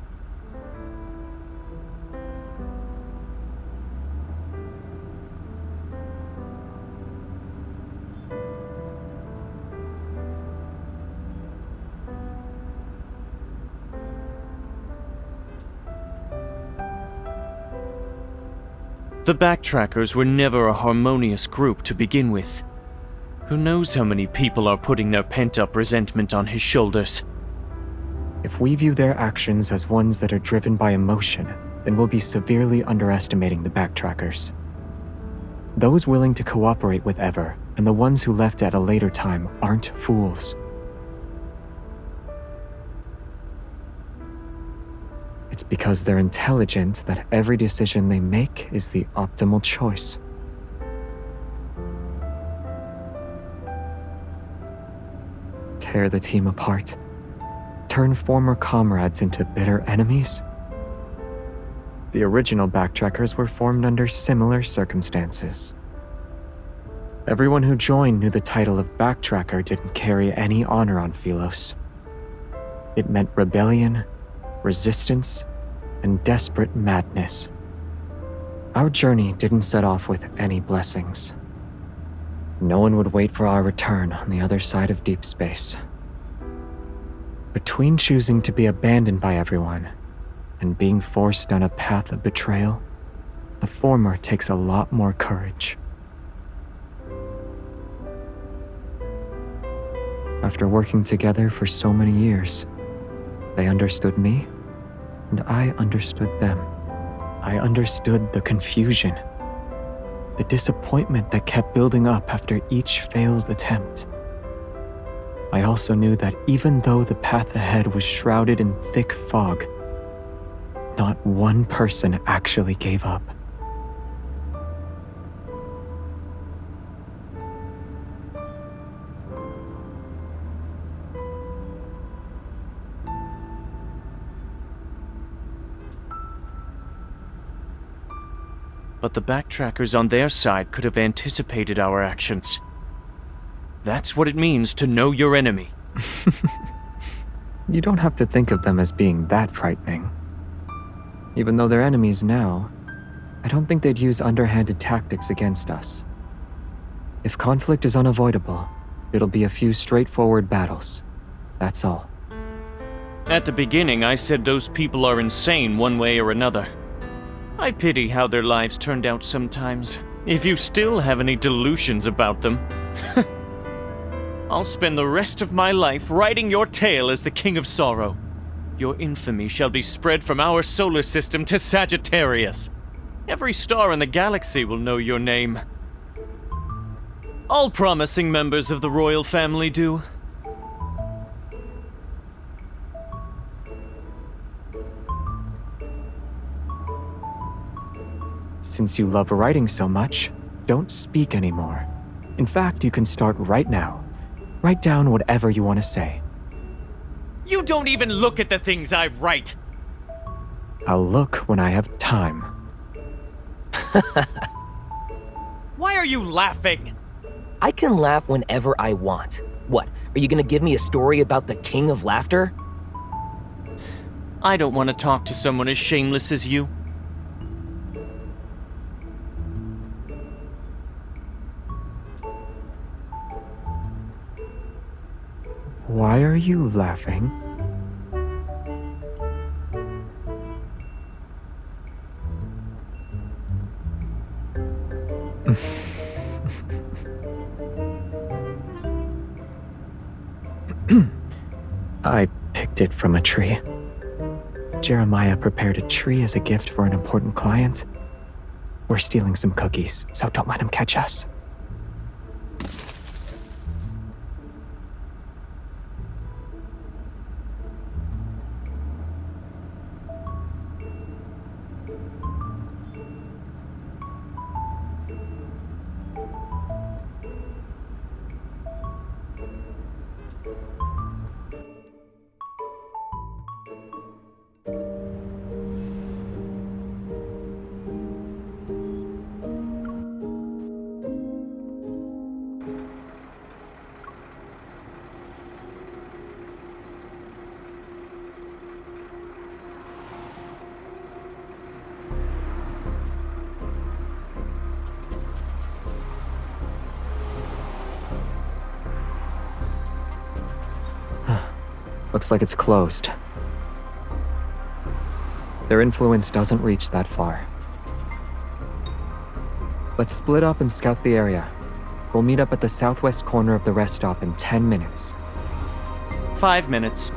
The Backtrackers were never a harmonious group to begin with. Who knows how many people are putting their pent-up resentment on his shoulders? If we view their actions as ones that are driven by emotion, then we'll be severely underestimating the Backtrackers. Those willing to cooperate with Ever, and the ones who left at a later time, aren't fools. It's because they're intelligent that every decision they make is the optimal choice. Tear the team apart. Turn former comrades into bitter enemies. The original Backtrackers were formed under similar circumstances. Everyone who joined knew the title of Backtracker didn't carry any honor on Philos. It meant rebellion, resistance, and desperate madness. Our journey didn't set off with any blessings. no one would wait for our return on the other side of deep space. Between choosing to be abandoned by everyone and being forced down a path of betrayal, the former takes a lot more courage. After working together for so many years, they understood me, and I understood them. I understood the confusion, the disappointment that kept building up after each failed attempt. I also knew that even though the path ahead was shrouded in thick fog, not one person actually gave up. But the Backtrackers on their side could have anticipated our actions. That's what it means to know your enemy. You don't have to think of them as being that frightening. Even though they're enemies now, I don't think they'd use underhanded tactics against us. If conflict is unavoidable, it'll be a few straightforward battles. That's all. At the beginning, I said those people are insane one way or another. I pity how their lives turned out sometimes. If you still have any delusions about them, I'll spend the rest of my life riding your tail as the King of Sorrow. Your infamy shall be spread from our solar system to Sagittarius. Every star in the galaxy will know your name. All promising members of the royal family do. Since you love writing so much, don't speak anymore. In fact, you can start right now. Write down whatever you want to say. You don't even look at the things I write! I'll look when I have time. Why are you laughing? I can laugh whenever I want. What, are you gonna give me a story about the King of Laughter? I don't want to talk to someone as shameless as you. Why are you laughing? I picked it from a tree. Jeremiah prepared a tree as a gift for an important client. We're stealing some cookies, so don't let him catch us. Looks like it's closed. Their influence doesn't reach that far. Let's split up and scout the area. We'll meet up at the southwest corner of the rest stop in 10 minutes. 5 minutes.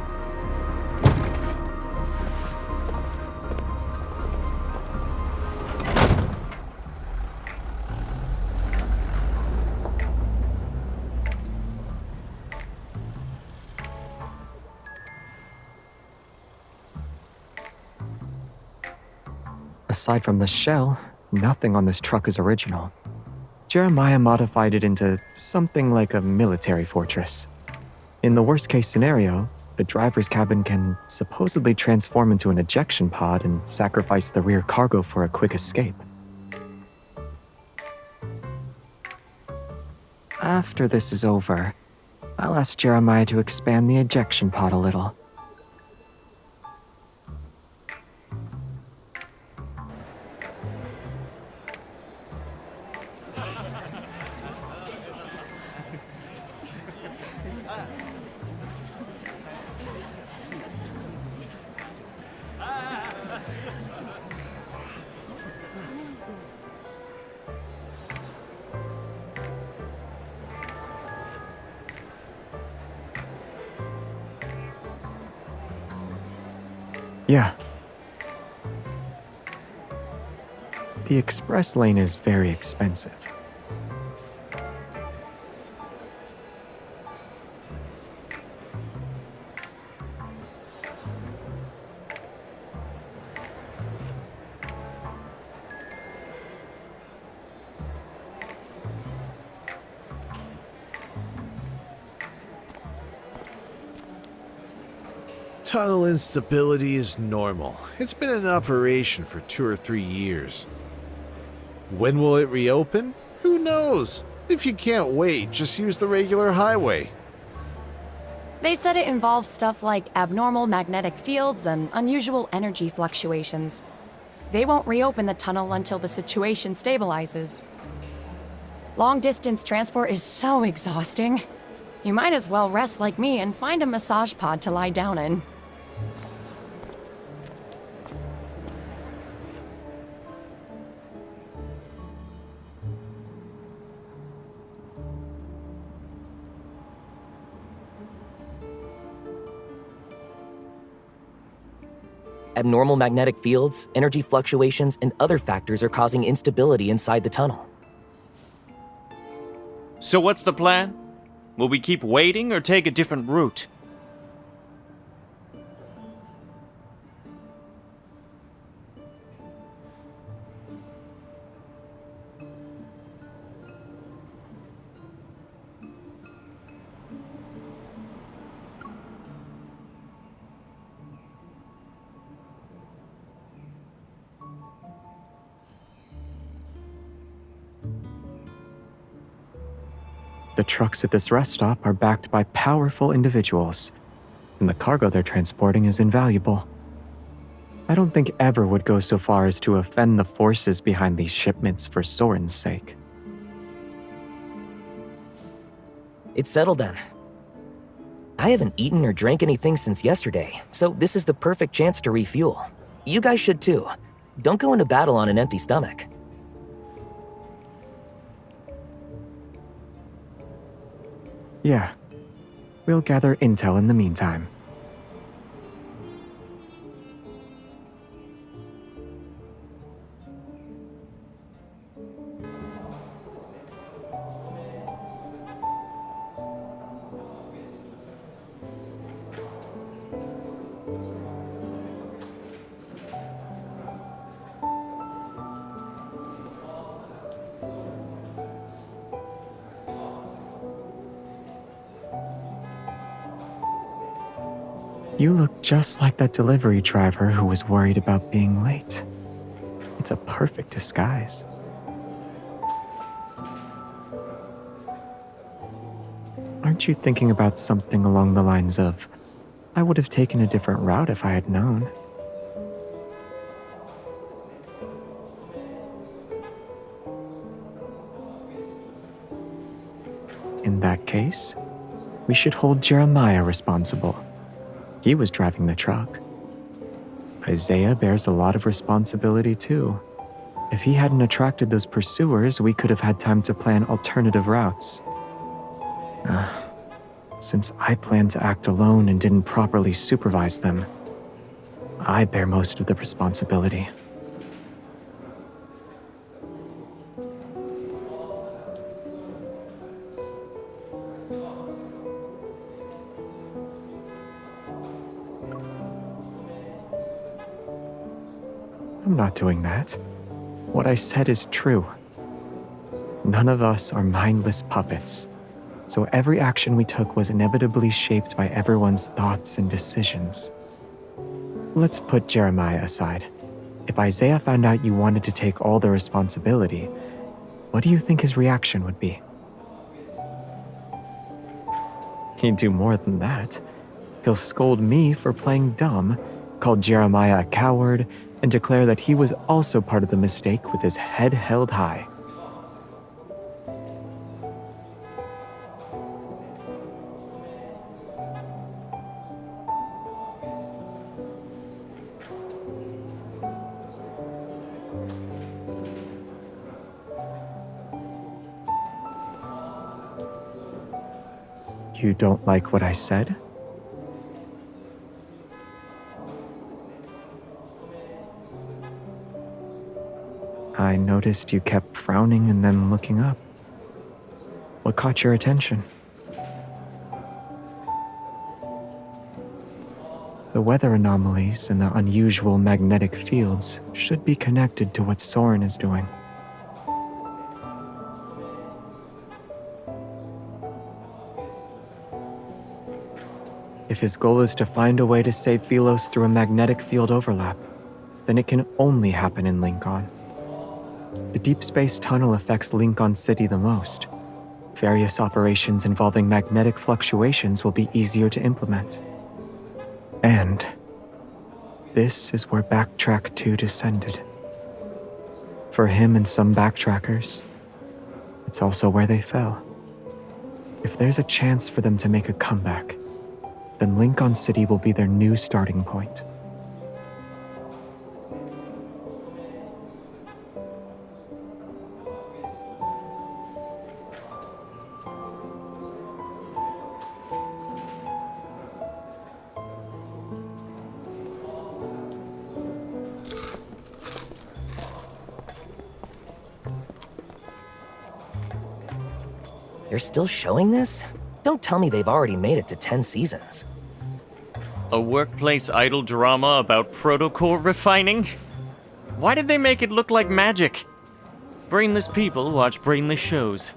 Aside from the shell, nothing on this truck is original. Jeremiah modified it into something like a military fortress. In the worst-case scenario, the driver's cabin can supposedly transform into an ejection pod and sacrifice the rear cargo for a quick escape. After this is over, I'll ask Jeremiah to expand the ejection pod a little. Yeah. The express lane is very expensive. Tunnel instability is normal. It's been in operation for 2 or 3 years. When will it reopen? Who knows? If you can't wait, just use the regular highway. They said it involves stuff like abnormal magnetic fields and unusual energy fluctuations. They won't reopen the tunnel until the situation stabilizes. Long-distance transport is so exhausting. You might as well rest like me and find a massage pod to lie down in. Abnormal magnetic fields, energy fluctuations, and other factors are causing instability inside the tunnel. So what's the plan? Will we keep waiting or take a different route? The trucks at this rest stop are backed by powerful individuals, and the cargo they're transporting is invaluable. I don't think Ever would go so far as to offend the forces behind these shipments for Soren's sake. It's settled then. I haven't eaten or drank anything since yesterday, so this is the perfect chance to refuel. You guys should too. Don't go into battle on an empty stomach. Yeah. We'll gather intel in the meantime. You look just like that delivery driver who was worried about being late. It's a perfect disguise. Aren't you thinking about something along the lines of, I would have taken a different route if I had known? In that case, we should hold Jeremiah responsible. He was driving the truck. Isaiah bears a lot of responsibility too. If he hadn't attracted those pursuers, we could have had time to plan alternative routes. Since I planned to act alone and didn't properly supervise them, I bear most of the responsibility. I'm not doing that. What I said is true. None of us are mindless puppets, so every action we took was inevitably shaped by everyone's thoughts and decisions. Let's put Jeremiah aside. If Isaiah found out you wanted to take all the responsibility, what do you think his reaction would be? He'd do more than that. He'll scold me for playing dumb, call Jeremiah a coward, and declare that he was also part of the mistake with his head held high. You don't like what I said? I noticed you kept frowning and then looking up. What caught your attention? The weather anomalies and the unusual magnetic fields should be connected to what Soren is doing. If his goal is to find a way to save Philos through a magnetic field overlap, then it can only happen in Linkon. The deep space tunnel affects Linkon City the most. Various operations involving magnetic fluctuations will be easier to implement. And this is where Backtrack 2 descended. For him and some backtrackers, it's also where they fell. If there's a chance for them to make a comeback, then Linkon City will be their new starting point. They're still showing this? Don't tell me they've already made it to 10 seasons. A workplace idol drama about protocol refining? Why did they make it look like magic? Brainless people watch brainless shows.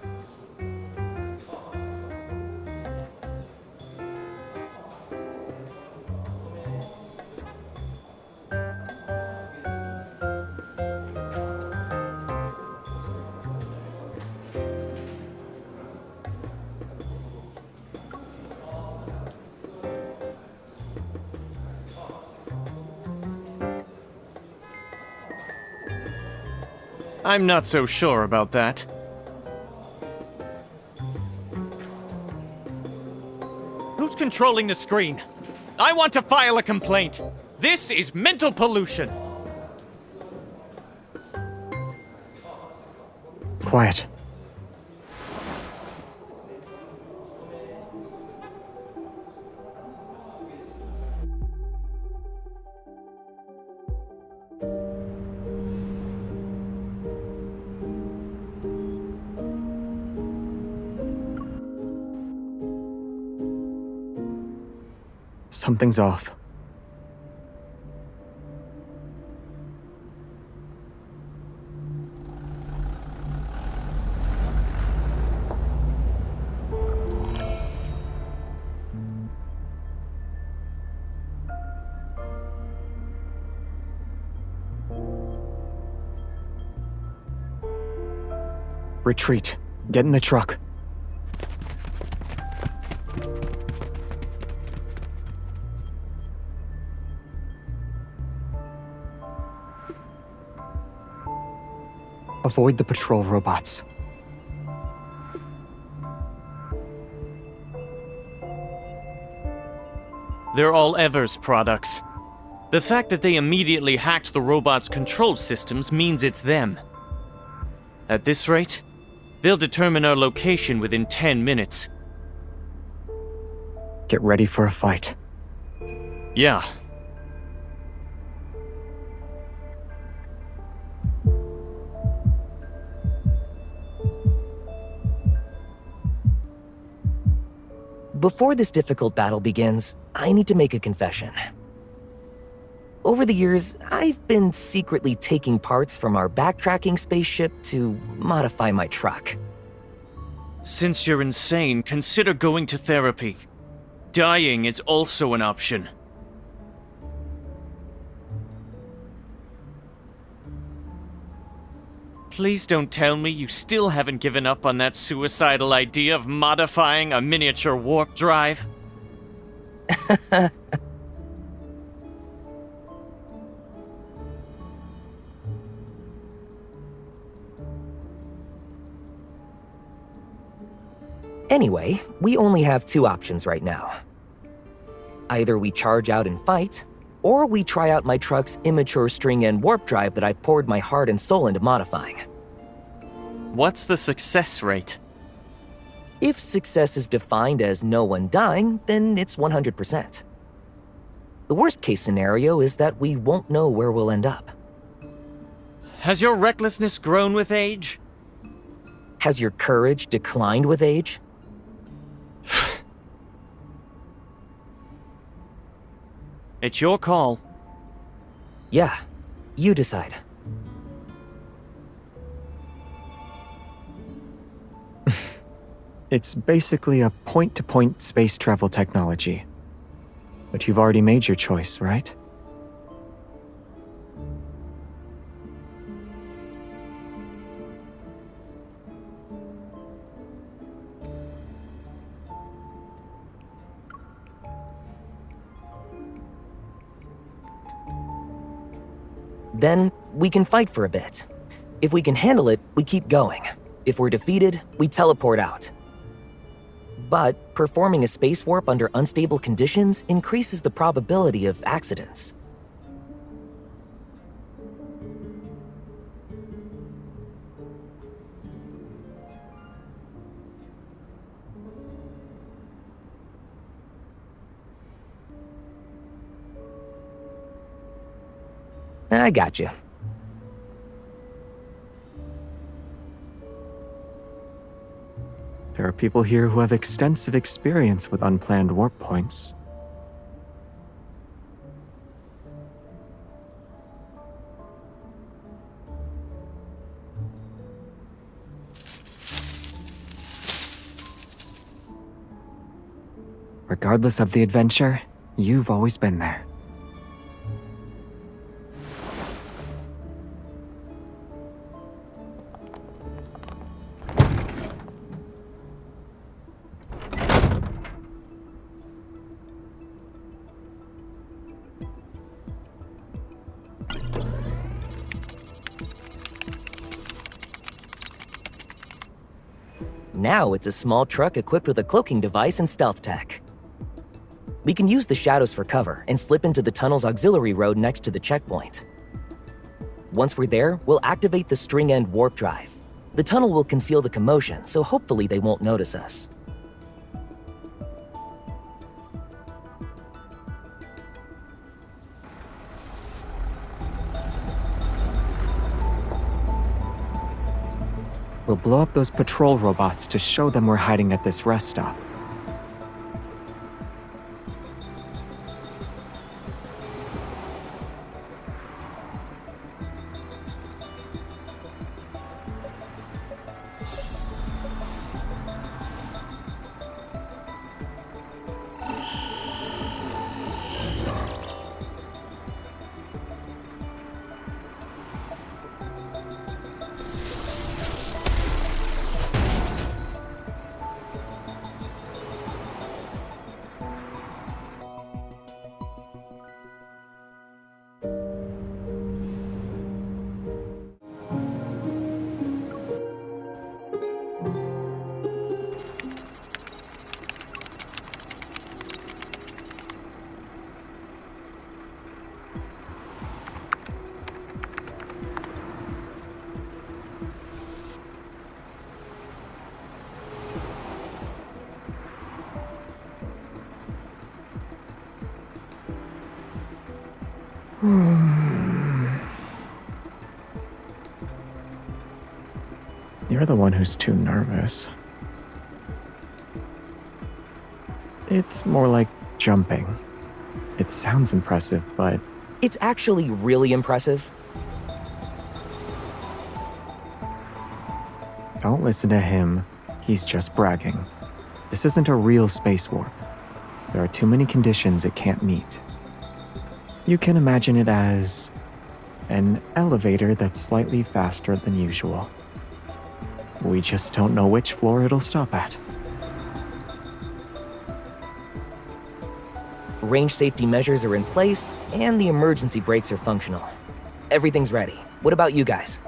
I'm not so sure about that. Who's controlling the screen? I want to file a complaint. This is mental pollution. Quiet. Something's off. Retreat. Get in the truck. Avoid the patrol robots. They're all Evers products. The fact that they immediately hacked the robots' control systems means it's them. At this rate, they'll determine our location within 10 minutes. Get ready for a fight. Yeah. Before this difficult battle begins, I need to make a confession. Over the years, I've been secretly taking parts from our backtracking spaceship to modify my truck. Since you're insane, consider going to therapy. Dying is also an option. Please don't tell me you still haven't given up on that suicidal idea of modifying a miniature warp drive. Anyway, we only have two options right now. Either we charge out and fight, or we try out my truck's immature string-end warp drive that I've poured my heart and soul into modifying. What's the success rate? If success is defined as no one dying, then it's 100%. The worst-case scenario is that we won't know where we'll end up. Has your recklessness grown with age? Has your courage declined with age? It's your call. Yeah, you decide. It's basically a point-to-point space travel technology. But you've already made your choice, right? Then we can fight for a bit. If we can handle it, we keep going. If we're defeated, we teleport out. But performing a space warp under unstable conditions increases the probability of accidents. I got you. There are people here who have extensive experience with unplanned warp points. Regardless of the adventure, you've always been there. Now it's a small truck equipped with a cloaking device and stealth tech. We can use the shadows for cover and slip into the tunnel's auxiliary road next to the checkpoint. Once we're there, we'll activate the string-end warp drive. The tunnel will conceal the commotion, so hopefully they won't notice us. We'll blow up those patrol robots to show them we're hiding at this rest stop. You're the one who's too nervous. It's more like jumping. It sounds impressive, but... It's actually really impressive. Don't listen to him. He's just bragging. This isn't a real space warp. There are too many conditions it can't meet. You can imagine it as an elevator that's slightly faster than usual. We just don't know which floor it'll stop at. Range safety measures are in place, and the emergency brakes are functional. Everything's ready. What about you guys?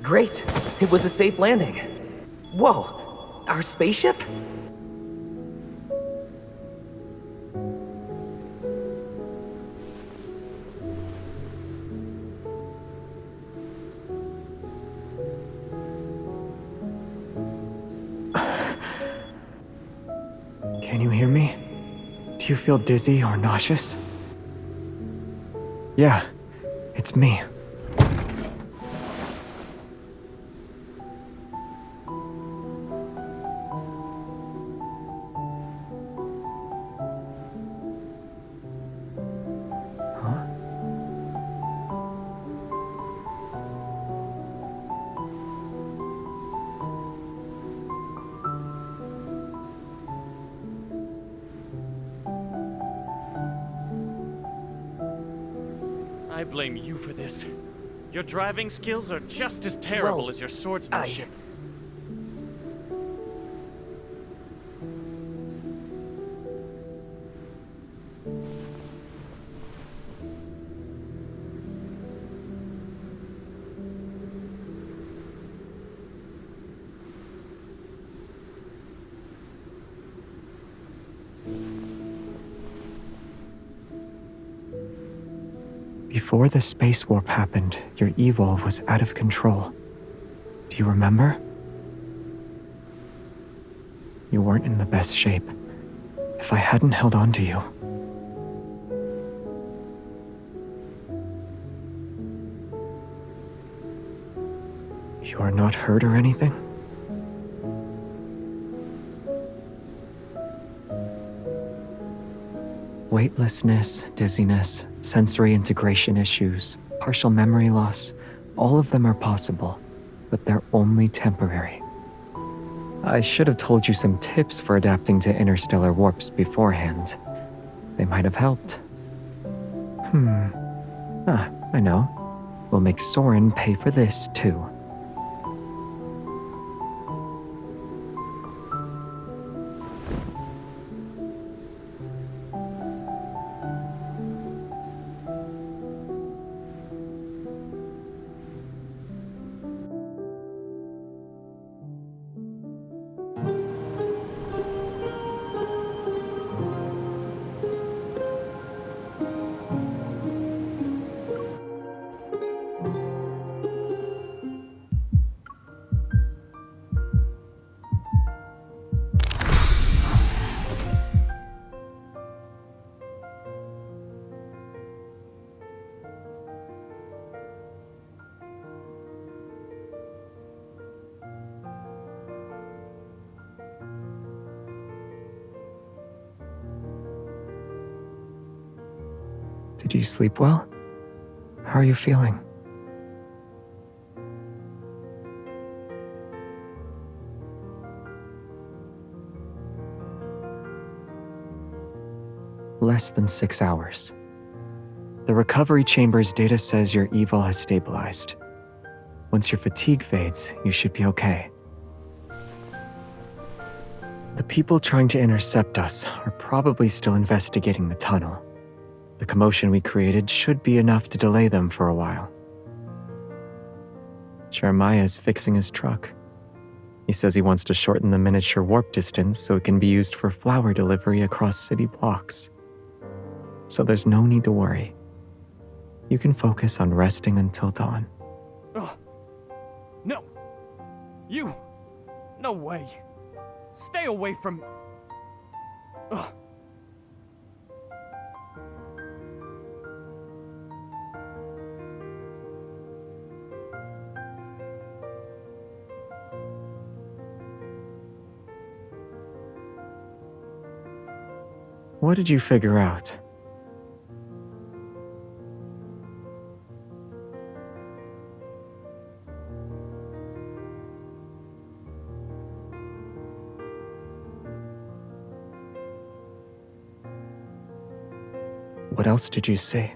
Great. It was a safe landing. Whoa! Our spaceship? Can you hear me? Do you feel dizzy or nauseous? Yeah, it's me. I blame you for this. Your driving skills are just as terrible as your swordsmanship. Before the space warp happened, your evil was out of control. Do you remember? You weren't in the best shape. If I hadn't held on to you. You are not hurt or anything? Weightlessness, dizziness, sensory integration issues, partial memory loss, all of them are possible, but they're only temporary. I should have told you some tips for adapting to interstellar warps beforehand. They might have helped. I know. We'll make Soren pay for this, too. Did you sleep well? How are you feeling? Less than 6 hours. The recovery chamber's data says your evil has stabilized. Once your fatigue fades, you should be okay. The people trying to intercept us are probably still investigating the tunnel. The commotion we created should be enough to delay them for a while. Jeremiah's fixing his truck. He says he wants to shorten the miniature warp distance so it can be used for flower delivery across city blocks. So there's no need to worry. You can focus on resting until dawn. Ugh. No. You. No way. Stay away from... Ugh. What did you figure out? What else did you see?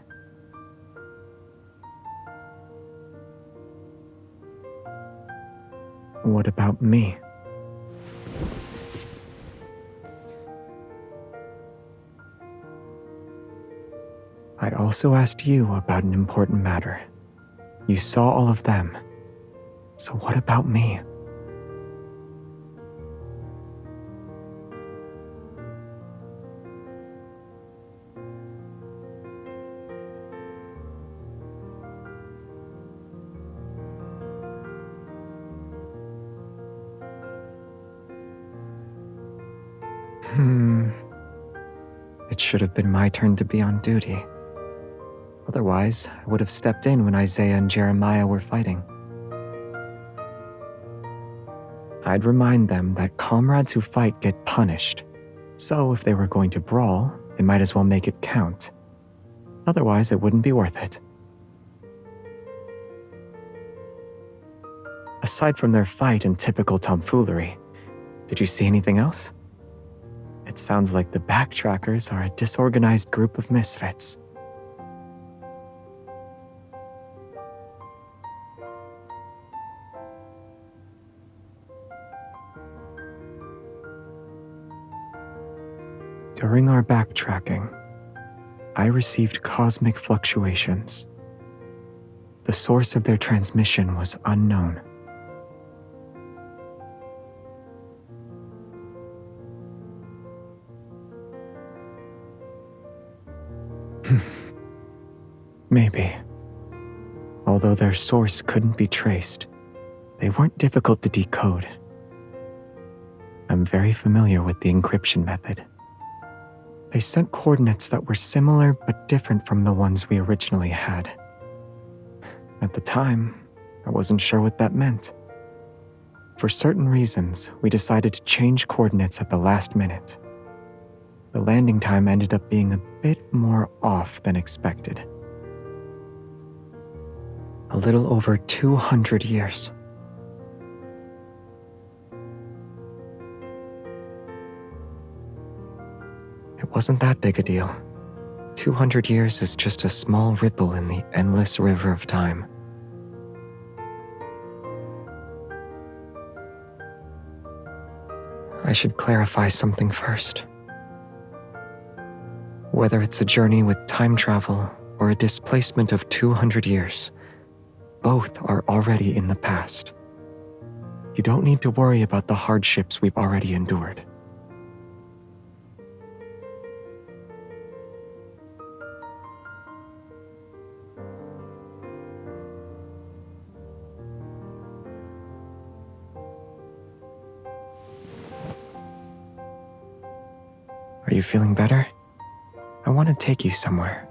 What about me? I also asked you about an important matter. You saw all of them. So what about me? It should have been my turn to be on duty. Otherwise, I would have stepped in when Isaiah and Jeremiah were fighting. I'd remind them that comrades who fight get punished, so if they were going to brawl, they might as well make it count. Otherwise, it wouldn't be worth it. Aside from their fight and typical tomfoolery, did you see anything else? It sounds like the Backtrackers are a disorganized group of misfits. During our backtracking, I received cosmic fluctuations. The source of their transmission was unknown. Maybe. Although their source couldn't be traced, they weren't difficult to decode. I'm very familiar with the encryption method. They sent coordinates that were similar but different from the ones we originally had. At the time, I wasn't sure what that meant. For certain reasons, we decided to change coordinates at the last minute. The landing time ended up being a bit more off than expected. A little over 200 years. It wasn't that big a deal. 200 years is just a small ripple in the endless river of time. I should clarify something first. Whether it's a journey with time travel or a displacement of 200 years, both are already in the past. You don't need to worry about the hardships we've already endured. Are you feeling better? I want to take you somewhere.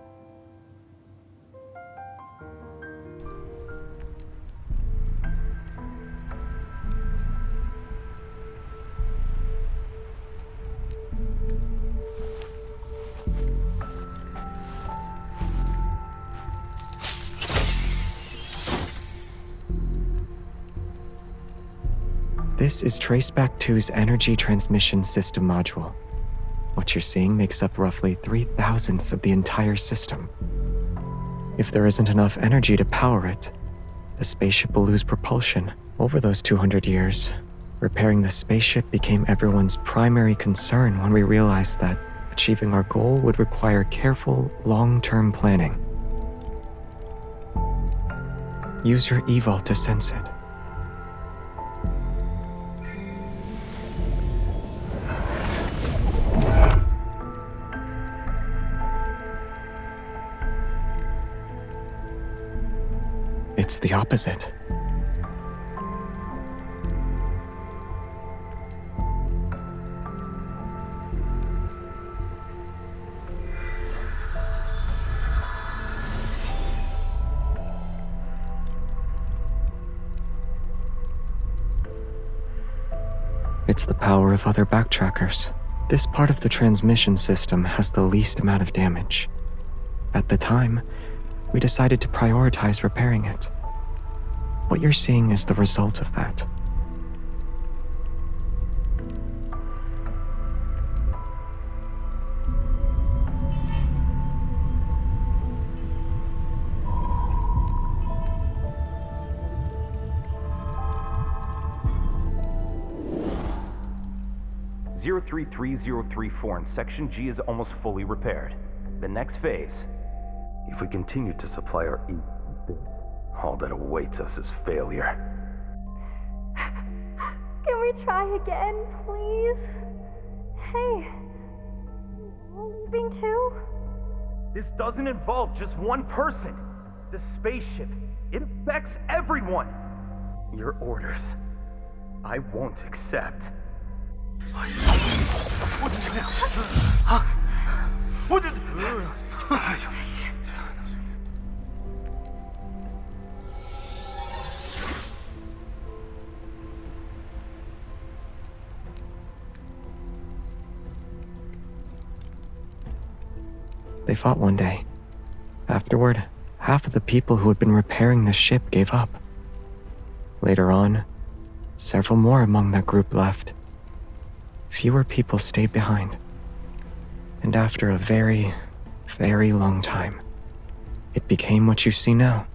This is Traceback 2's energy transmission system module. What you're seeing makes up roughly 3/1000ths of the entire system. If there isn't enough energy to power it, the spaceship will lose propulsion. Over those 200 years, repairing the spaceship became everyone's primary concern when we realized that achieving our goal would require careful, long-term planning. Use your eval to sense it. It's the opposite. It's the power of other backtrackers. This part of the transmission system has the least amount of damage. At the time, we decided to prioritize repairing it. What you're seeing is the result of that. (033-034) and Section G is almost fully repaired. The next phase, if we continue to supply our all that awaits us is failure. we try again, please? Hey, leaving too? This doesn't involve just one person. The spaceship, it affects everyone. Your orders, I won't accept. What did... They fought one day. Afterward, half of the people who had been repairing the ship gave up. Later on, several more among that group left. Fewer people stayed behind. And after a very, very long time, it became what you see now.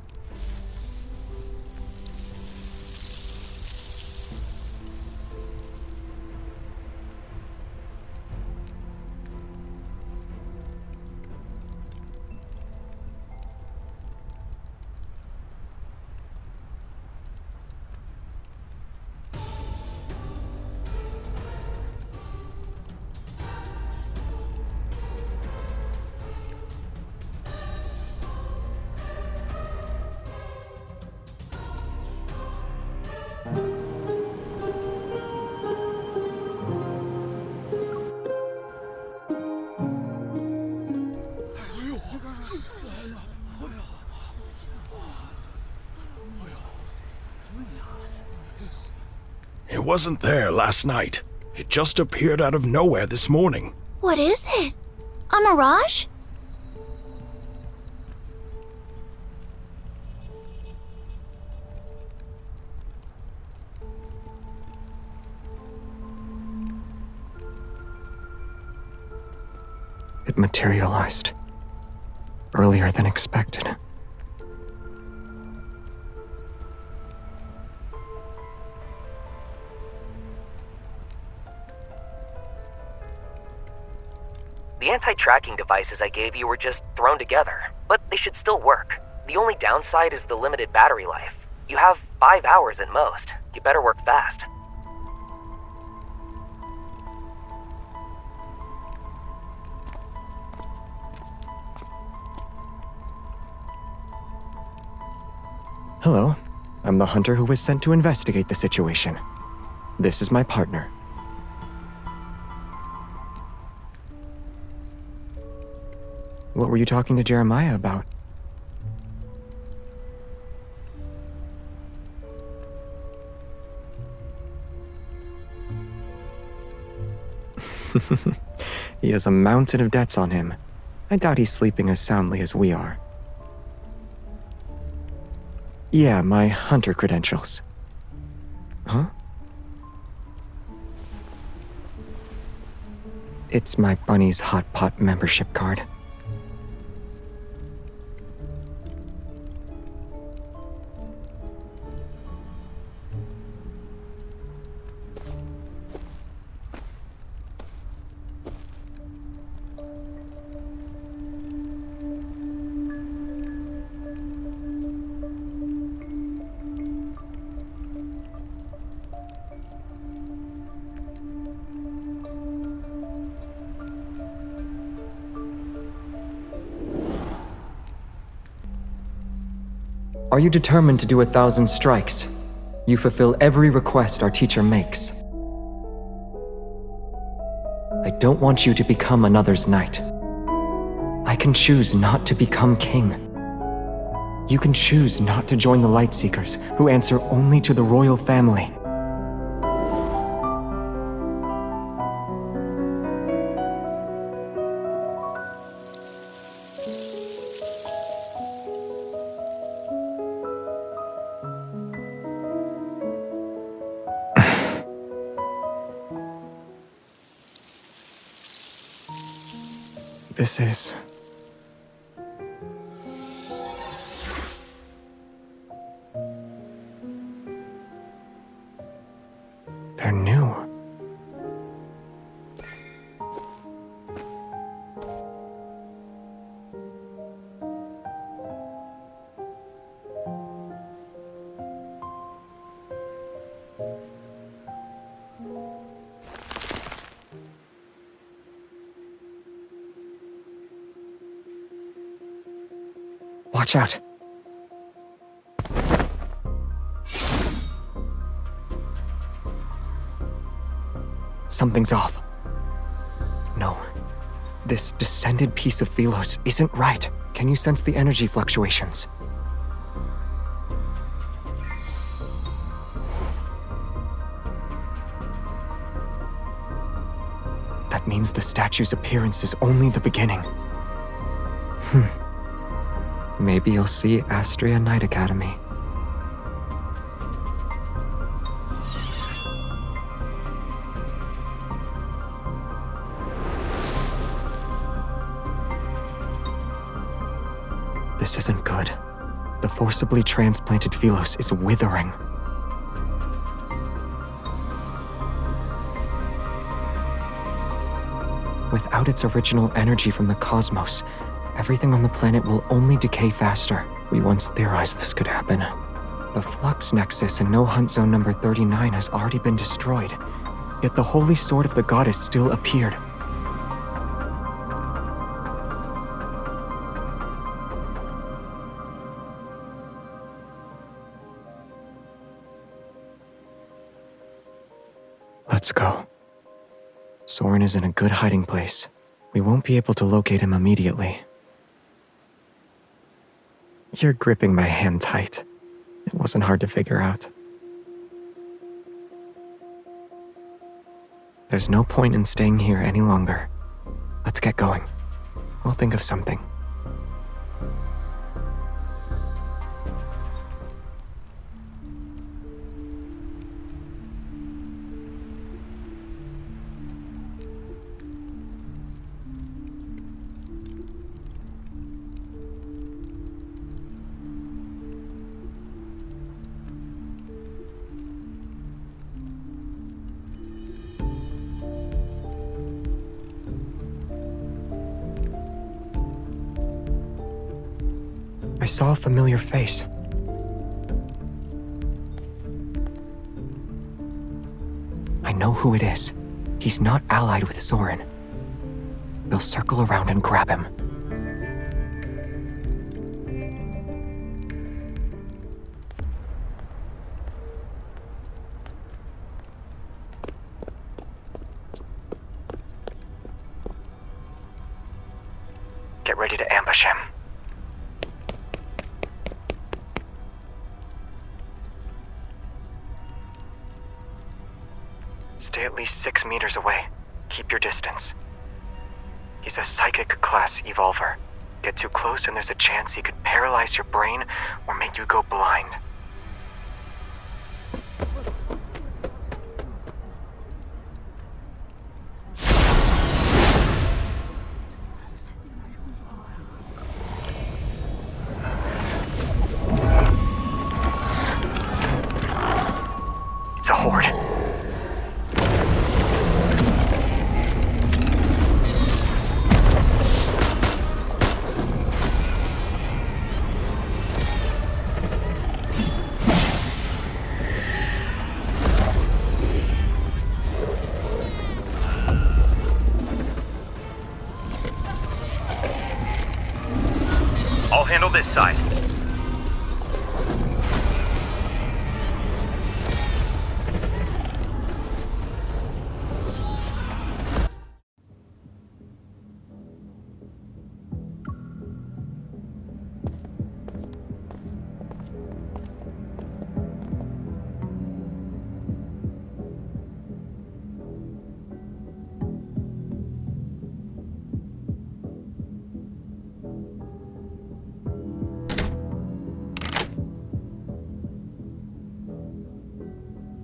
It wasn't there last night. It just appeared out of nowhere this morning. What is it? A mirage? It materialized earlier than expected. The anti-tracking devices I gave you were just thrown together, but they should still work. The only downside is the limited battery life. You have 5 hours at most. You better work fast. Hello, I'm the hunter who was sent to investigate the situation. This is my partner. What were you talking to Jeremiah about? He has a mountain of debts on him. I doubt he's sleeping as soundly as we are. Yeah, my hunter credentials. Huh? It's my Bunny's Hot Pot membership card. Are you determined to do 1,000 strikes? You fulfill every request our teacher makes. I don't want you to become another's knight. I can choose not to become king. You can choose not to join the Lightseekers, who answer only to the royal family. This is... They're new. Watch out. Something's off. No. This descended piece of Philos isn't right. Can you sense the energy fluctuations? That means the statue's appearance is only the beginning. Maybe you'll see Astria Night Academy. This isn't good. The forcibly transplanted Philos is withering. Without its original energy from the cosmos, everything on the planet will only decay faster. We once theorized this could happen. The Flux Nexus in No Hunt Zone number 39 has already been destroyed, yet the Holy Sword of the Goddess still appeared. Let's go. Soren is in a good hiding place. We won't be able to locate him immediately. You're gripping my hand tight. It wasn't hard to figure out. There's no point in staying here any longer. Let's get going. We'll think of something. I saw a familiar face. I know who it is. He's not allied with Soren. They'll circle around and grab him. Get ready to ambush him. Stay at least 6 meters away. Keep your distance. He's a psychic class evolver. Get too close and there's a chance he could paralyze your brain or make you go blind. It's a horde. I'll handle this side.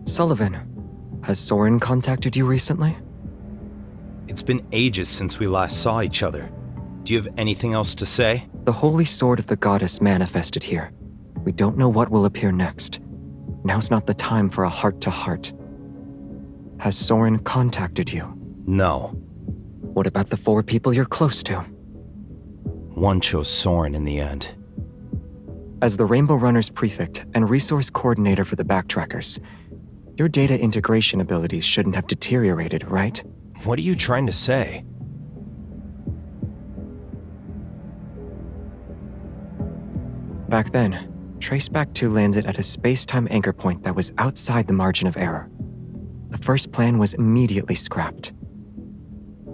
Sullivan, has Soren contacted you recently? It's been ages since we last saw each other. Do you have anything else to say? The Holy Sword of the Goddess manifested here. We don't know what will appear next. Now's not the time for a heart-to-heart. Has Soren contacted you? No. What about the 4 people you're close to? One chose Soren in the end. As the Rainbow Runners Prefect and Resource Coordinator for the Backtrackers, your data integration abilities shouldn't have deteriorated, right? What are you trying to say? Back then, Traceback 2 landed at a space-time anchor point that was outside the margin of error. The first plan was immediately scrapped.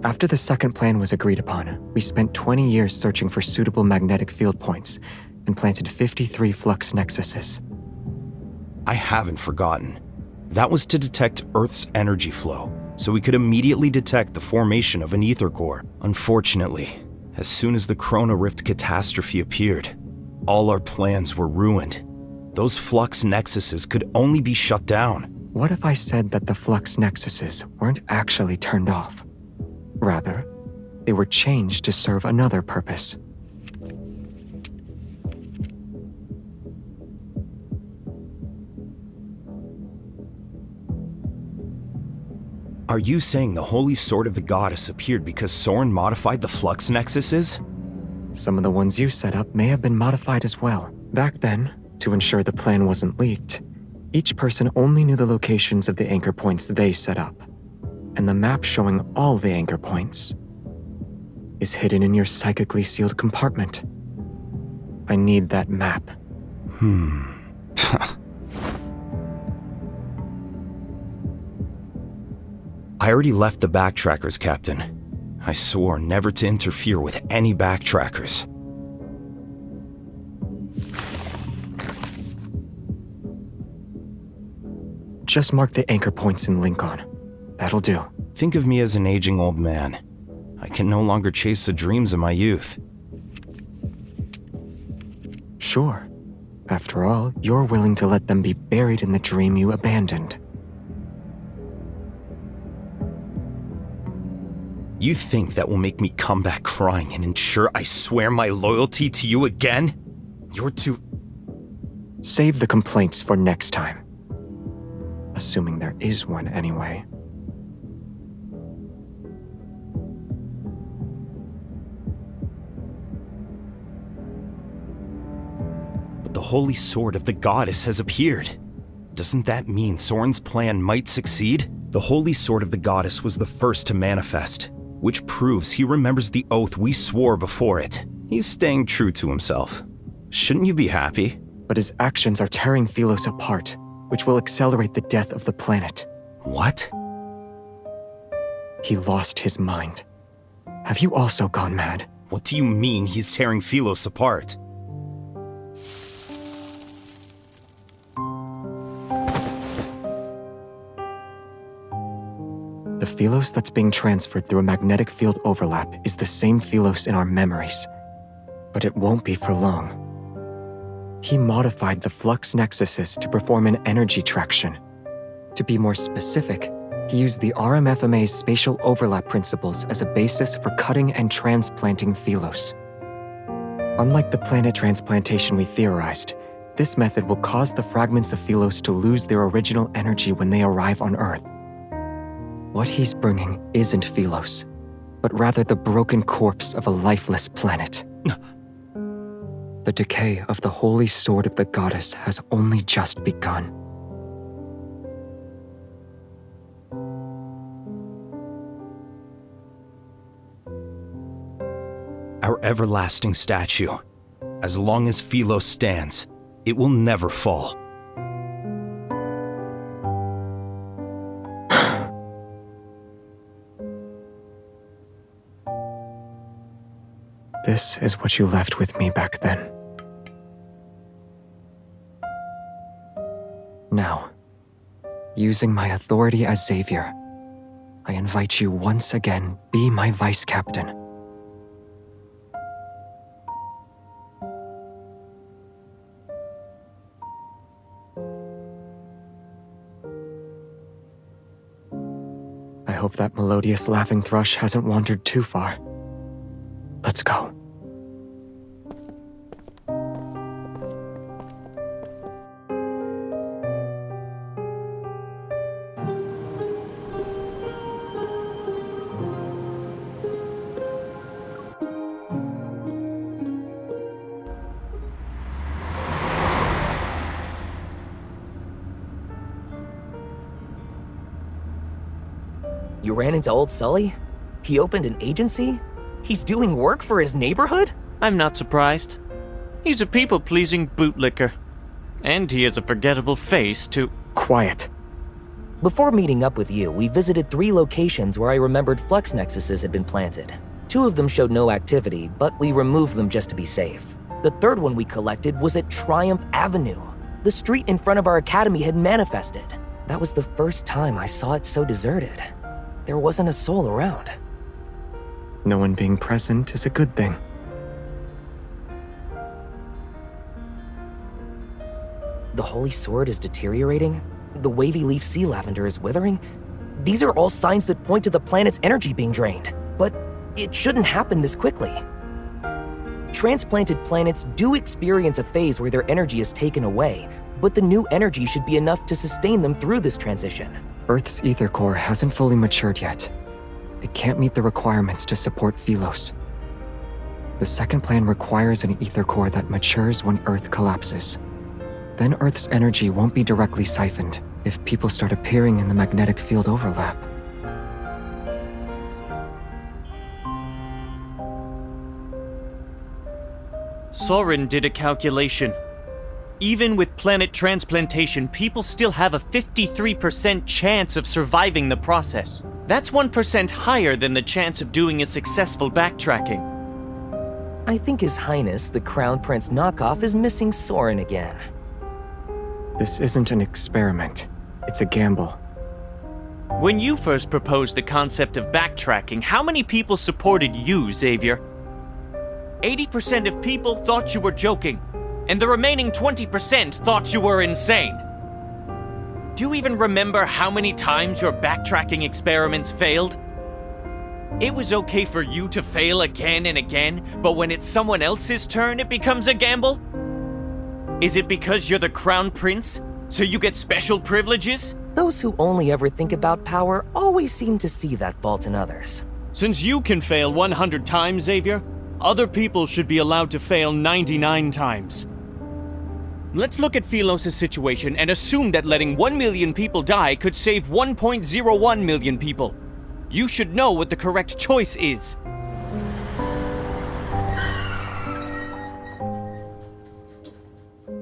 After the second plan was agreed upon, we spent 20 years searching for suitable magnetic field points and planted 53 flux nexuses. I haven't forgotten. That was to detect Earth's energy flow, so we could immediately detect the formation of an ether core. Unfortunately, as soon as the Chrono Rift catastrophe appeared, all our plans were ruined. Those flux nexuses could only be shut down. What if I said that the flux nexuses weren't actually turned off? Rather, they were changed to serve another purpose. Are you saying the Holy Sword of the Goddess appeared because Soren modified the flux nexuses? Some of the ones you set up may have been modified as well. Back then, to ensure the plan wasn't leaked, each person only knew the locations of the anchor points they set up. And the map showing all the anchor points is hidden in your psychically sealed compartment. I need that map. I already left the Backtrackers, Captain. I swore never to interfere with any Backtrackers. Just mark the anchor points in Linkon. That'll do. Think of me as an aging old man. I can no longer chase the dreams of my youth. Sure. After all, you're willing to let them be buried in the dream you abandoned. You think that will make me come back crying and ensure I swear my loyalty to you again? You're too... Save the complaints for next time. Assuming there is one anyway. But the Holy Sword of the Goddess has appeared. Doesn't that mean Soren's plan might succeed? The Holy Sword of the Goddess was the first to manifest, which proves he remembers the oath we swore before it. He's staying true to himself. Shouldn't you be happy? But his actions are tearing Philos apart, which will accelerate the death of the planet. What? He lost his mind. Have you also gone mad? What do you mean he's tearing Philos apart? The Philos that's being transferred through a magnetic field overlap is the same Philos in our memories. But it won't be for long. He modified the flux nexuses to perform an energy traction. To be more specific, he used the RMFMA's spatial overlap principles as a basis for cutting and transplanting Philos. Unlike the planet transplantation we theorized, this method will cause the fragments of Philos to lose their original energy when they arrive on Earth. What he's bringing isn't Philos, but rather the broken corpse of a lifeless planet. The decay of the Holy Sword of the Goddess has only just begun. Our everlasting statue. As long as Philos stands, it will never fall. This is what you left with me back then. Now, using my authority as Xavier, I invite you once again, be my vice captain. I hope that melodious laughing thrush hasn't wandered too far. Let's go. You ran into old Sully? He opened an agency? He's doing work for his neighborhood? I'm not surprised. He's a people-pleasing bootlicker. And he has a forgettable face, too. Quiet. Before meeting up with you, we visited 3 locations where I remembered flux nexuses had been planted. 2 of them showed no activity, but we removed them just to be safe. The 3rd one we collected was at Triumph Avenue. The street in front of our academy had manifested. That was the first time I saw it so deserted. There wasn't a soul around. No one being present is a good thing. The Holy Sword is deteriorating. The wavy leaf sea lavender is withering. These are all signs that point to the planet's energy being drained. But it shouldn't happen this quickly. Transplanted planets do experience a phase where their energy is taken away, but the new energy should be enough to sustain them through this transition. Earth's ether core hasn't fully matured yet. It can't meet the requirements to support Philos. The second plan requires an ether core that matures when Earth collapses. Then Earth's energy won't be directly siphoned if people start appearing in the magnetic field overlap. Soren did a calculation. Even with planet transplantation, people still have a 53% chance of surviving the process. That's 1% higher than the chance of doing a successful backtracking. I think His Highness, the Crown Prince knockoff, is missing Soren again. This isn't an experiment. It's a gamble. When you first proposed the concept of backtracking, how many people supported you, Xavier? 80% of people thought you were joking, and the remaining 20% thought you were insane. Do you even remember how many times your backtracking experiments failed? It was okay for you to fail again and again, but when it's someone else's turn, it becomes a gamble? Is it because you're the Crown Prince, so you get special privileges? Those who only ever think about power always seem to see that fault in others. Since you can fail 100 times, Xavier, other people should be allowed to fail 99 times. Let's look at Philos' situation and assume that letting 1 million people die could save 1.01 million people. You should know what the correct choice is.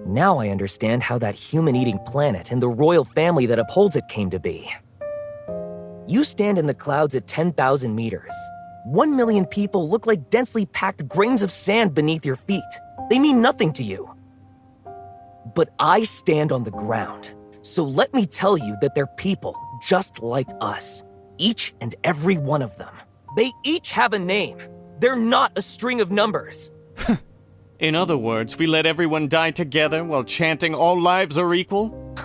Now I understand how that human-eating planet and the royal family that upholds it came to be. You stand in the clouds at 10,000 meters. 1 million people look like densely packed grains of sand beneath your feet. They mean nothing to you. But I stand on the ground. So let me tell you that they're people just like us. Each and every one of them. They each have a name. They're not a string of numbers. In other words, we let everyone die together while chanting all lives are equal?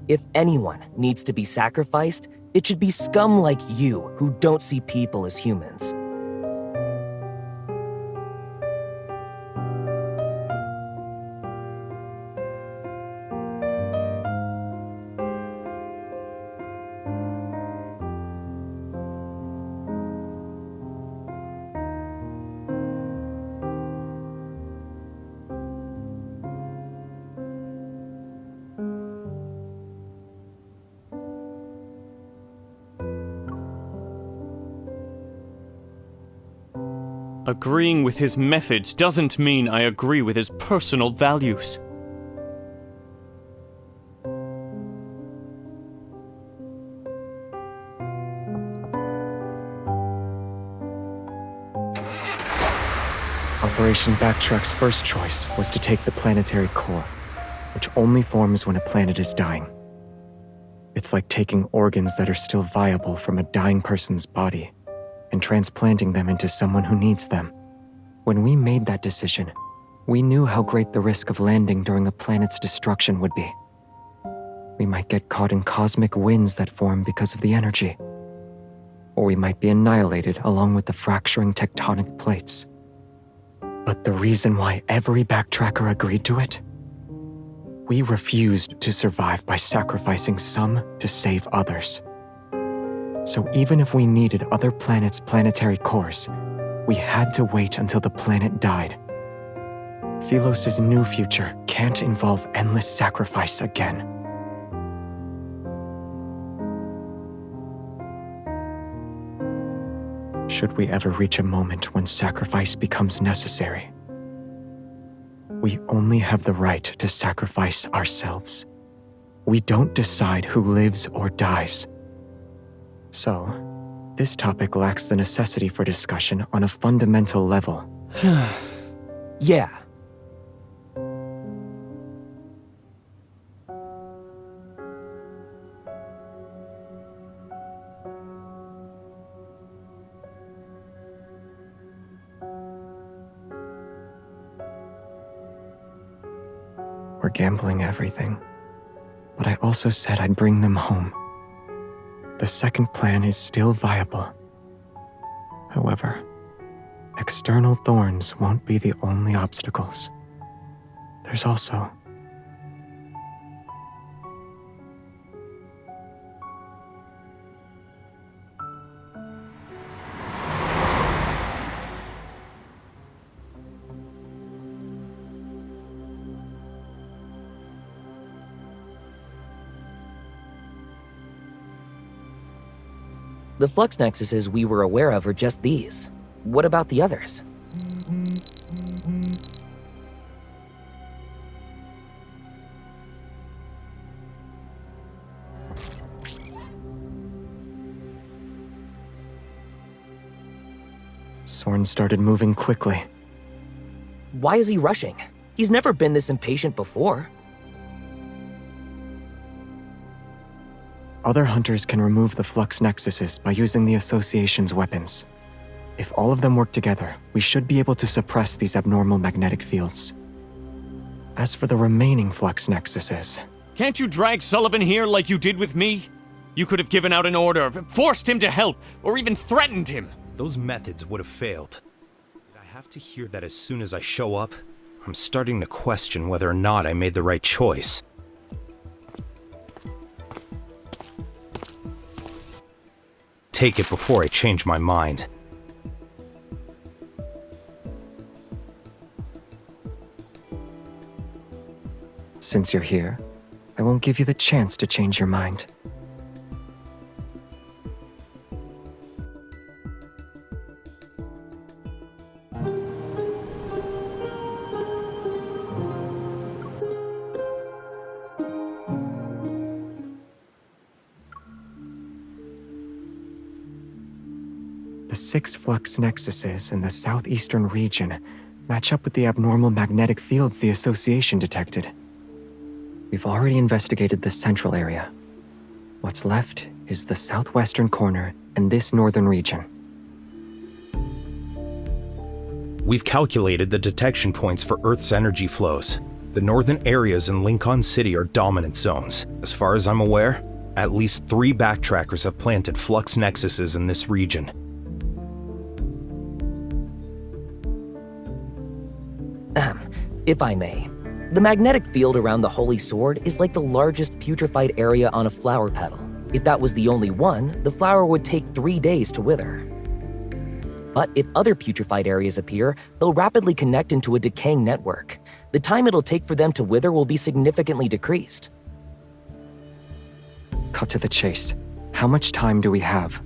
If anyone needs to be sacrificed, it should be scum like you who don't see people as humans. Agreeing with his methods doesn't mean I agree with his personal values. Operation Backtrack's first choice was to take the planetary core, which only forms when a planet is dying. It's like taking organs that are still viable from a dying person's body and transplanting them into someone who needs them. When we made that decision, we knew how great the risk of landing during a planet's destruction would be. We might get caught in cosmic winds that form because of the energy, or we might be annihilated along with the fracturing tectonic plates. But the reason why every backtracker agreed to it? We refused to survive by sacrificing some to save others. So even if we needed other planets' planetary cores, we had to wait until the planet died. Philos' new future can't involve endless sacrifice again. Should we ever reach a moment when sacrifice becomes necessary, We only have the right to sacrifice ourselves. We don't decide who lives or dies. So, this topic lacks the necessity for discussion on a fundamental level. Yeah. We're gambling everything. But I also said I'd bring them home. The second plan is still viable. However, external thorns won't be the only obstacles. There's also... The flux nexuses we were aware of are just these. What about the others? Soren started moving quickly. Why is he rushing? He's never been this impatient before. Other hunters can remove the flux nexuses by using the Association's weapons. If all of them work together, we should be able to suppress these abnormal magnetic fields. As for the remaining flux nexuses... Can't you drag Sullivan here like you did with me? You could have given out an order, forced him to help, or even threatened him. Those methods would have failed. Did I have to hear that as soon as I show up? I'm starting to question whether or not I made the right choice. Take it before I change my mind. Since you're here, I won't give you the chance to change your mind. The 6 flux nexuses in the southeastern region match up with the abnormal magnetic fields the Association detected. We've already investigated the central area. What's left is the southwestern corner and this northern region. We've calculated the detection points for Earth's energy flows. The northern areas in Linkon City are dominant zones. As far as I'm aware, at least 3 backtrackers have planted flux nexuses in this region. If I may, the magnetic field around the Holy Sword is like the largest putrefied area on a flower petal. If that was the only one, the flower would take 3 days to wither. But if other putrefied areas appear, they'll rapidly connect into a decaying network. The time it'll take for them to wither will be significantly decreased. Cut to the chase. How much time do we have?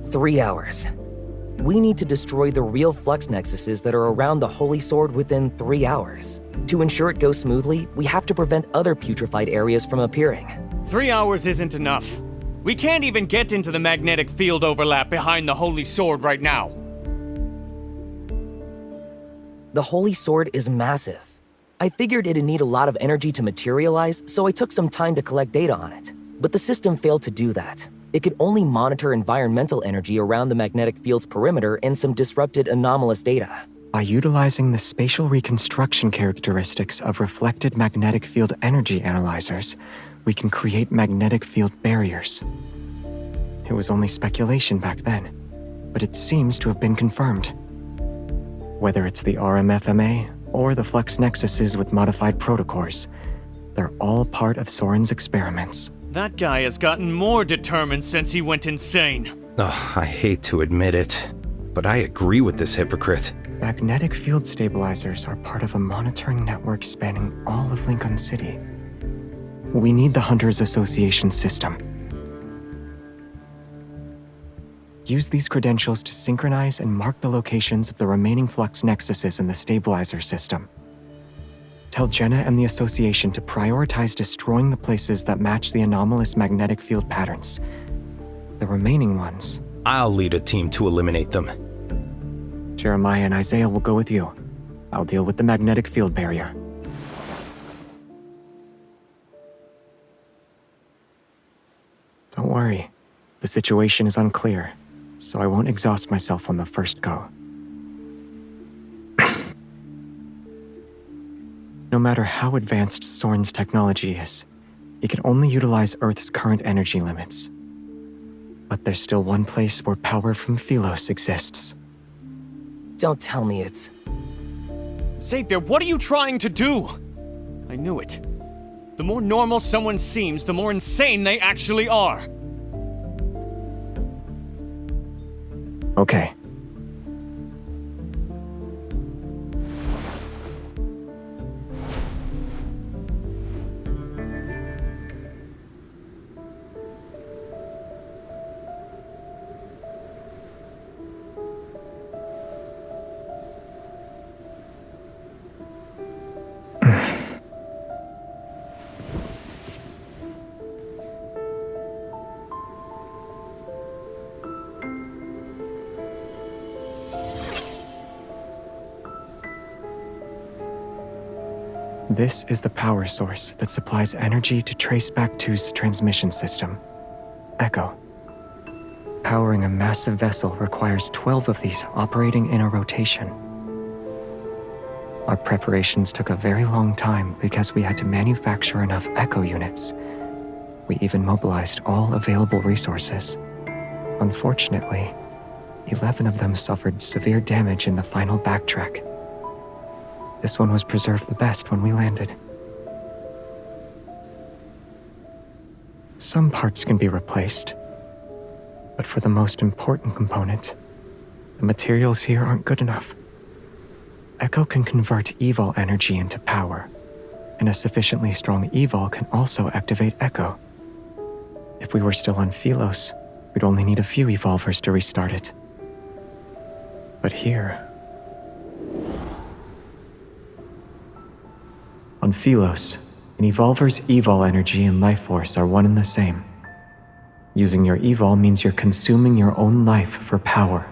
"3 hours. We need to destroy the real flux nexuses that are around the Holy Sword within 3 hours. To ensure it goes smoothly, we have to prevent other putrefied areas from appearing." 3 hours isn't enough. We can't even get into the magnetic field overlap behind the Holy Sword right now. The Holy Sword is massive. I figured it'd need a lot of energy to materialize, so I took some time to collect data on it. But the system failed to do that. It could only monitor environmental energy around the magnetic field's perimeter and some disrupted anomalous data. By utilizing the spatial reconstruction characteristics of reflected magnetic field energy analyzers, we can create magnetic field barriers. It was only speculation back then, but it seems to have been confirmed. Whether it's the RMFMA or the flux nexuses with modified protocores, they're all part of Soren's experiments. That guy has gotten more determined since he went insane. I hate to admit it, but I agree with this hypocrite. Magnetic field stabilizers are part of a monitoring network spanning all of Linkon City. We need the Hunters Association system. Use these credentials to synchronize and mark the locations of the remaining flux nexuses in the stabilizer system. Tell Jenna and the Association to prioritize destroying the places that match the anomalous magnetic field patterns. The remaining ones... I'll lead a team to eliminate them. Jeremiah and Isaiah will go with you. I'll deal with the magnetic field barrier. Don't worry. The situation is unclear, so I won't exhaust myself on the first go. No matter how advanced Soren's technology is, he can only utilize Earth's current energy limits. But there's still one place where power from Philos exists. Don't tell me it's... Xavier, what are you trying to do? I knew it. The more normal someone seems, the more insane they actually are. Okay. This is the power source that supplies energy to Traceback 2's transmission system, Echo. Powering a massive vessel requires 12 of these operating in a rotation. Our preparations took a very long time because we had to manufacture enough Echo units. We even mobilized all available resources. Unfortunately, 11 of them suffered severe damage in the final backtrack. This one was preserved the best when we landed. Some parts can be replaced, but for the most important component, the materials here aren't good enough. Echo can convert evil energy into power, and a sufficiently strong evil can also activate Echo. If we were still on Philos, we'd only need a few evolvers to restart it. But here... On Philos, an evolver's evol energy and life force are one and the same. Using your evol means you're consuming your own life for power.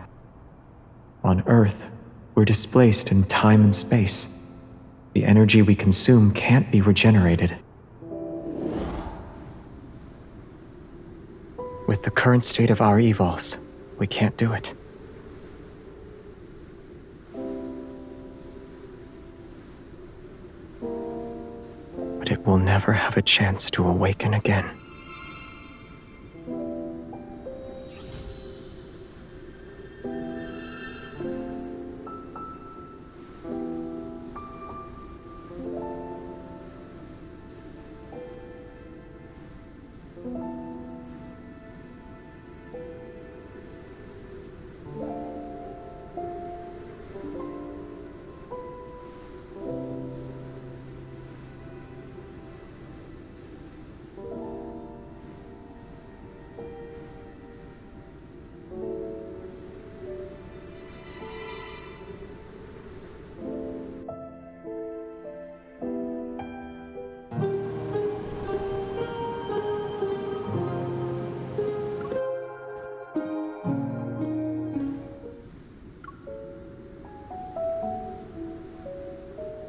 On Earth, we're displaced in time and space. The energy we consume can't be regenerated. With the current state of our evols, we can't do it. But it will never have a chance to awaken again.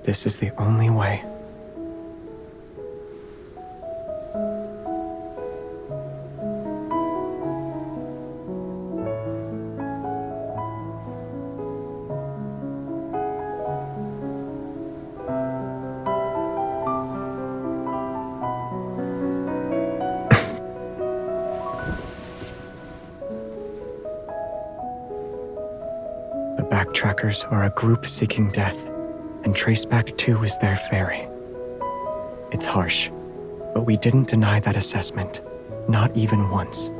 This is the only way. The Backtrackers are a group seeking death, and Traceback 2 is their ferry. It's harsh, but we didn't deny that assessment, not even once.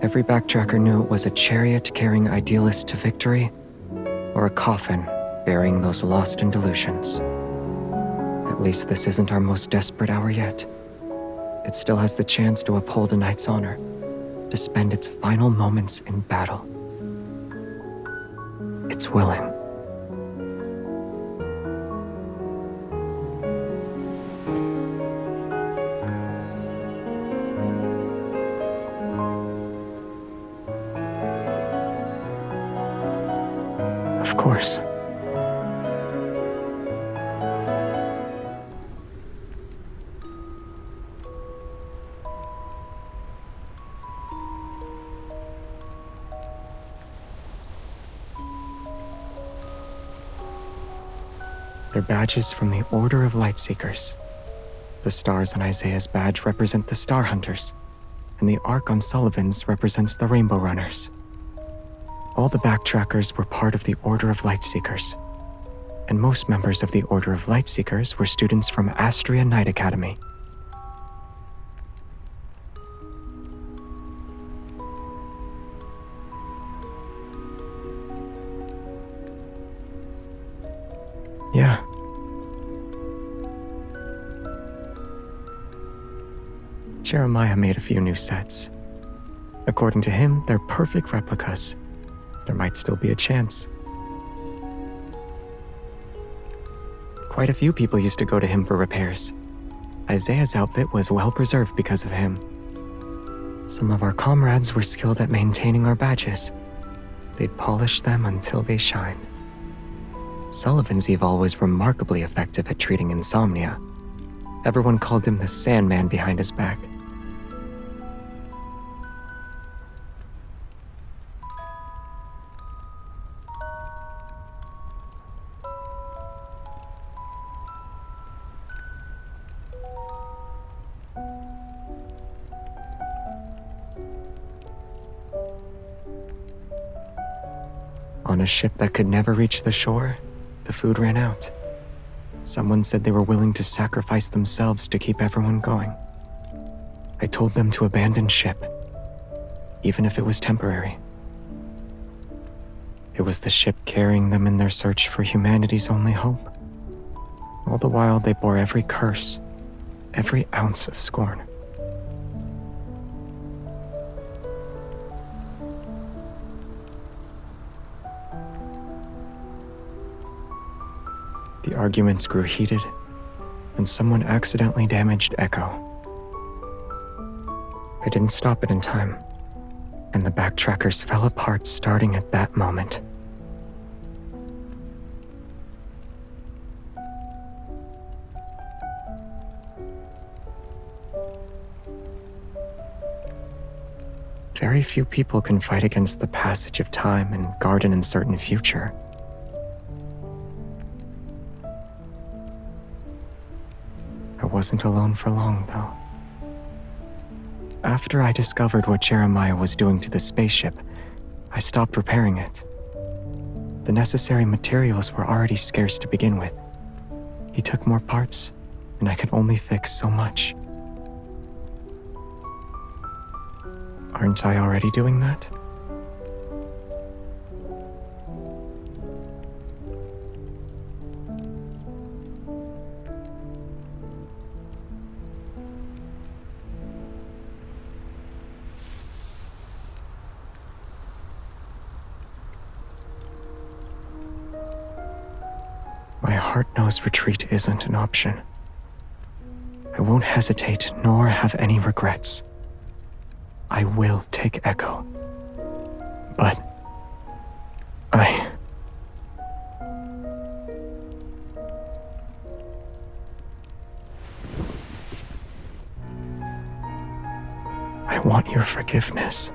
Every backtracker knew it was a chariot carrying idealists to victory, or a coffin burying those lost in delusions. At least this isn't our most desperate hour yet. It still has the chance to uphold a knight's honor. to spend its final moments in battle. It's willing. Of course. They're badges from the Order of Lightseekers. The stars on Isaiah's badge represent the Star Hunters, and the arc on Sullivan's represents the Rainbow Runners. All the Backtrackers were part of the Order of Lightseekers, and most members of the Order of Lightseekers were students from Astria Night Academy. Yeah. Jeremiah made a few new sets. According to him, they're perfect replicas. There might still be a chance. Quite a few people used to go to him for repairs. Isaiah's outfit was well preserved because of him. Some of our comrades were skilled at maintaining our badges. They'd polish them until they shined. Sullivan's Evol was remarkably effective at treating insomnia. Everyone called him the Sandman behind his back. On a ship that could never reach the shore, the food ran out. Someone said they were willing to sacrifice themselves to keep everyone going. I told them to abandon ship, even if it was temporary. It was the ship carrying them in their search for humanity's only hope. All the while, they bore every curse, every ounce of scorn. The arguments grew heated, and someone accidentally damaged Echo. I didn't stop it in time, and the Backtrackers fell apart starting at that moment. Very few people can fight against the passage of time and guard an uncertain future. I wasn't alone for long, though. After I discovered what Jeremiah was doing to the spaceship, I stopped repairing it. The necessary materials were already scarce to begin with. He took more parts, and I could only fix so much. Aren't I already doing that? My heart knows retreat isn't an option. I won't hesitate nor have any regrets. I will take Echo. But I want your forgiveness.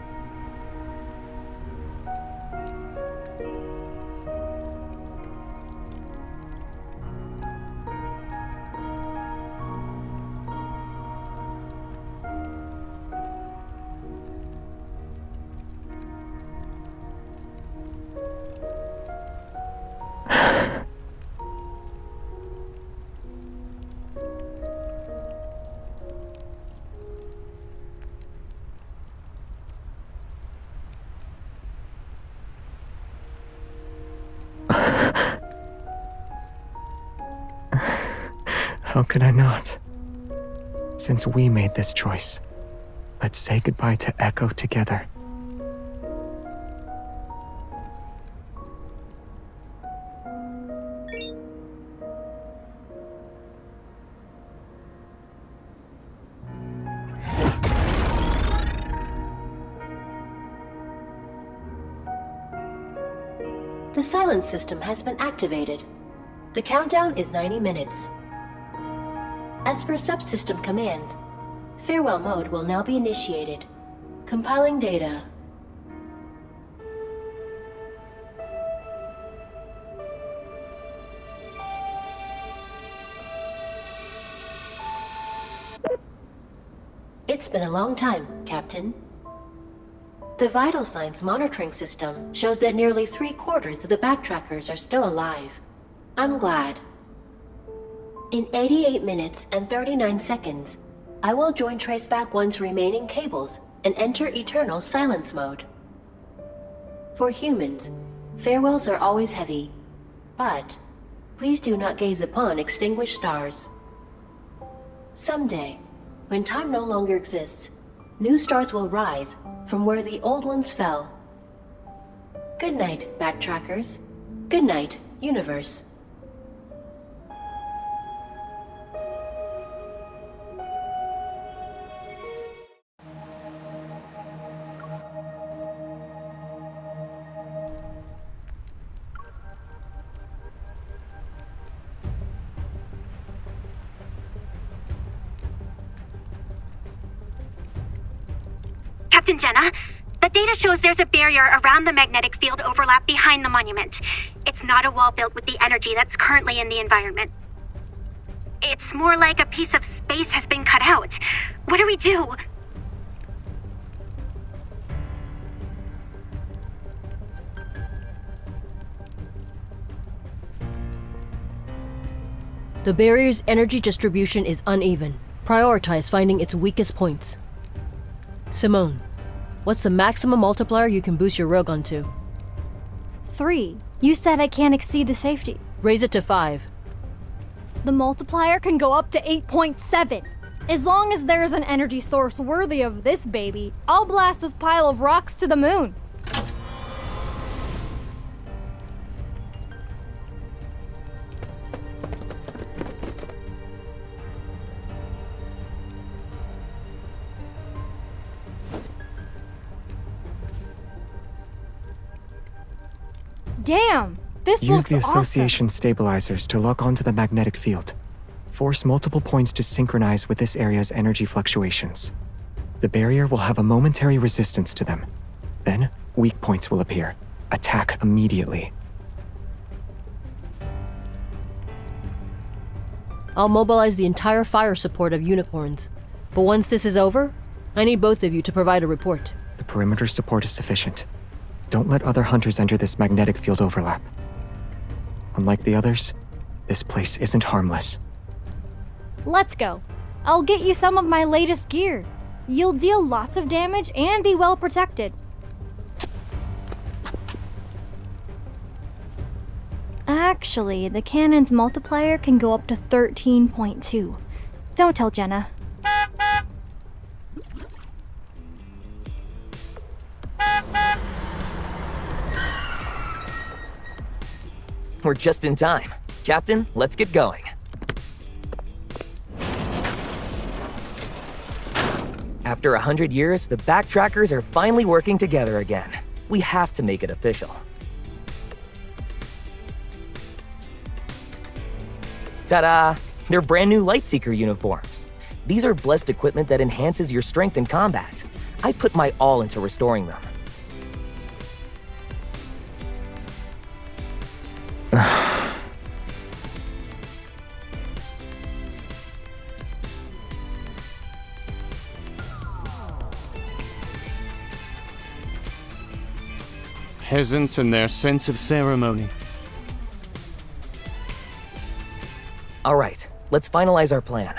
How could I not? Since we made this choice, Let's say goodbye to Echo together. The silence system has been activated. The countdown is 90 minutes. As per subsystem commands, farewell mode will now be initiated. Compiling data. It's been a long time, Captain. The vital signs monitoring system shows that nearly 3/4 of the Backtrackers are still alive. I'm glad. In 88 minutes and 39 seconds, I will join Traceback 1's remaining cables and enter eternal silence mode. For humans, farewells are always heavy, but please do not gaze upon extinguished stars. Someday, when time no longer exists, new stars will rise from where the old ones fell. Good night, Backtrackers. Good night, Universe. Captain Jenna, the data shows there's a barrier around the magnetic field overlap behind the monument. It's not a wall built with the energy that's currently in the environment. It's more like a piece of space has been cut out. What do we do? The barrier's energy distribution is uneven. Prioritize finding its weakest points. Simone, what's the maximum multiplier you can boost your rogue onto? 3. You said I can't exceed the safety. Raise it to 5. The multiplier can go up to 8.7. As long as there's an energy source worthy of this baby, I'll blast this pile of rocks to the moon. Damn! This Use looks the awesome. association stabilizers to lock onto the magnetic field. Force multiple points to synchronize with this area's energy fluctuations. The barrier will have a momentary resistance to them. Then, weak points will appear. Attack immediately. I'll mobilize the entire fire support of unicorns. But once this is over, I need both of you to provide a report. The perimeter support is sufficient. Don't let other hunters enter this magnetic field overlap. Unlike the others, this place isn't harmless. Let's go. I'll get you some of my latest gear. You'll deal lots of damage and be well protected. Actually, the cannon's multiplier can go up to 13.2. Don't tell Jenna. We're just in time. Captain, let's get going. After 100 years, the Backtrackers are finally working together again. We have to make it official. Ta-da! They're brand new Lightseeker uniforms. These are blessed equipment that enhances your strength in combat. I put my all into restoring them. Peasants and their sense of ceremony. All right, let's finalize our plan.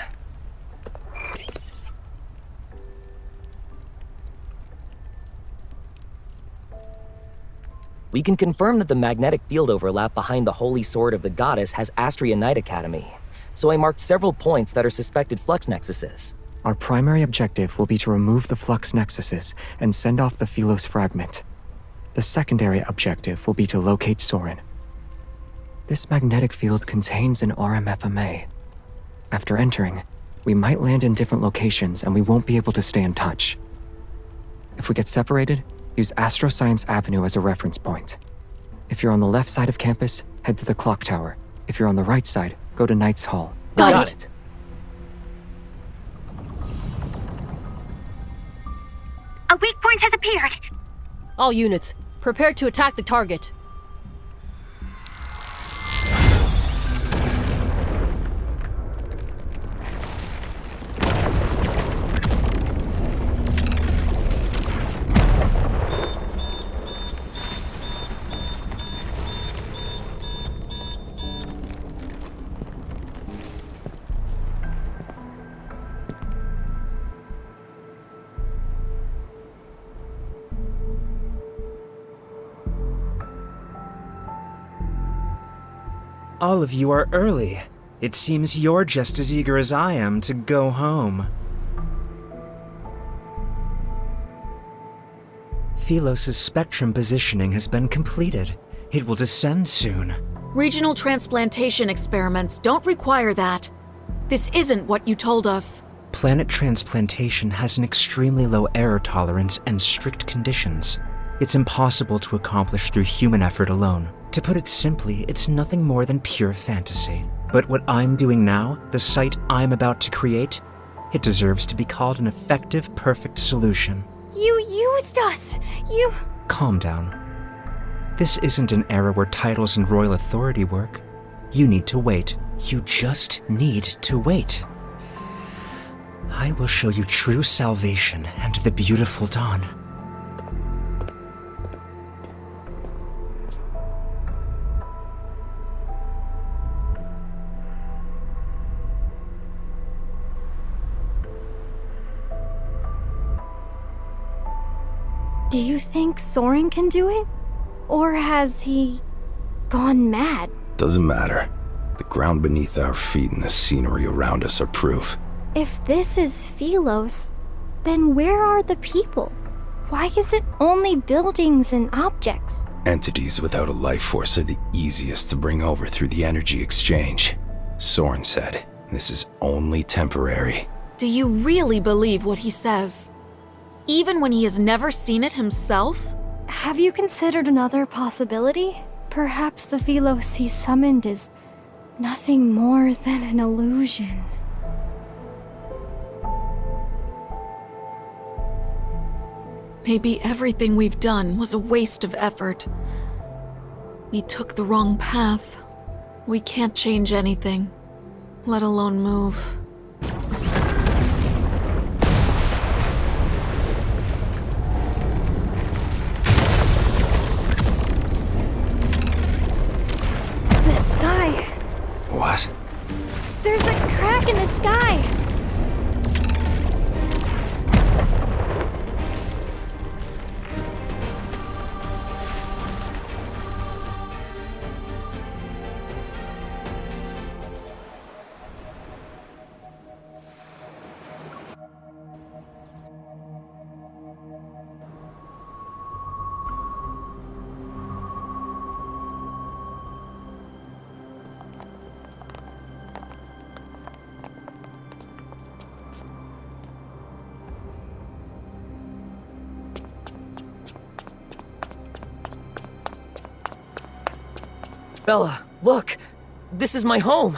We can confirm that the magnetic field overlap behind the Holy Sword of the Goddess has Astria Knight Academy, so I marked several points that are suspected flux nexuses. Our primary objective will be to remove the flux nexuses and send off the Philos fragment. The secondary objective will be to locate Soren. This magnetic field contains an RMFMA. After entering, we might land in different locations and we won't be able to stay in touch. If we get separated, use Astro Science Avenue as a reference point. If you're on the left side of campus, head to the clock tower. If you're on the right side, go to Knight's Hall. Got it. A weak point has appeared. All units, prepare to attack the target. All of you are early. It seems you're just as eager as I am to go home. Philos' spectrum positioning has been completed. It will descend soon. Regional transplantation experiments don't require that. This isn't what you told us. Planet transplantation has an extremely low error tolerance and strict conditions. It's impossible to accomplish through human effort alone. To put it simply, it's nothing more than pure fantasy. But what I'm doing now, the site I'm about to create, it deserves to be called an effective, perfect solution. You used us! You... Calm down. This isn't an era where titles and royal authority work. You need to wait. You just need to wait. I will show you true salvation and the beautiful dawn. Do you think Soren can do it? Or has he gone mad? Doesn't matter. The ground beneath our feet and the scenery around us are proof. If this is Philos, then where are the people? Why is it only buildings and objects? Entities without a life force are the easiest to bring over through the energy exchange. Soren said, this is only temporary. Do you really believe what he says? Even when he has never seen it himself? Have you considered another possibility? Perhaps the Philos he summoned is nothing more than an illusion. Maybe everything we've done was a waste of effort. We took the wrong path. We can't change anything, let alone move. The sky. What? There's a crack in the sky. Bella, look! This is my home!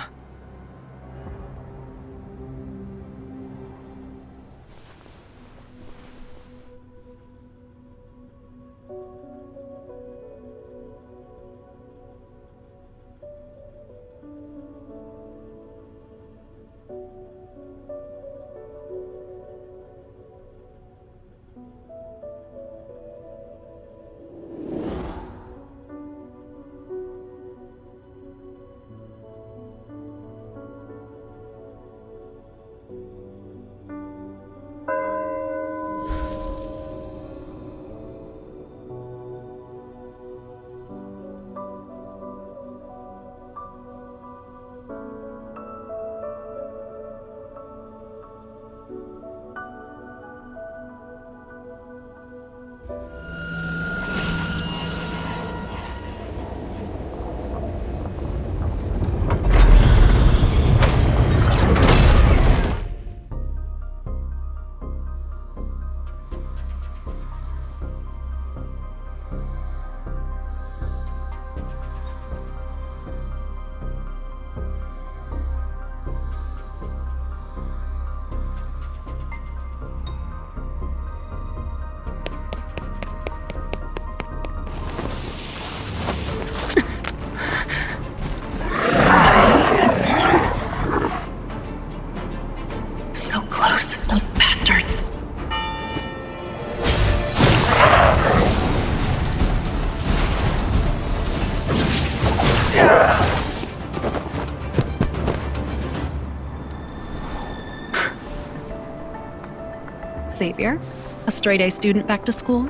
Xavier, a straight-A student back to school.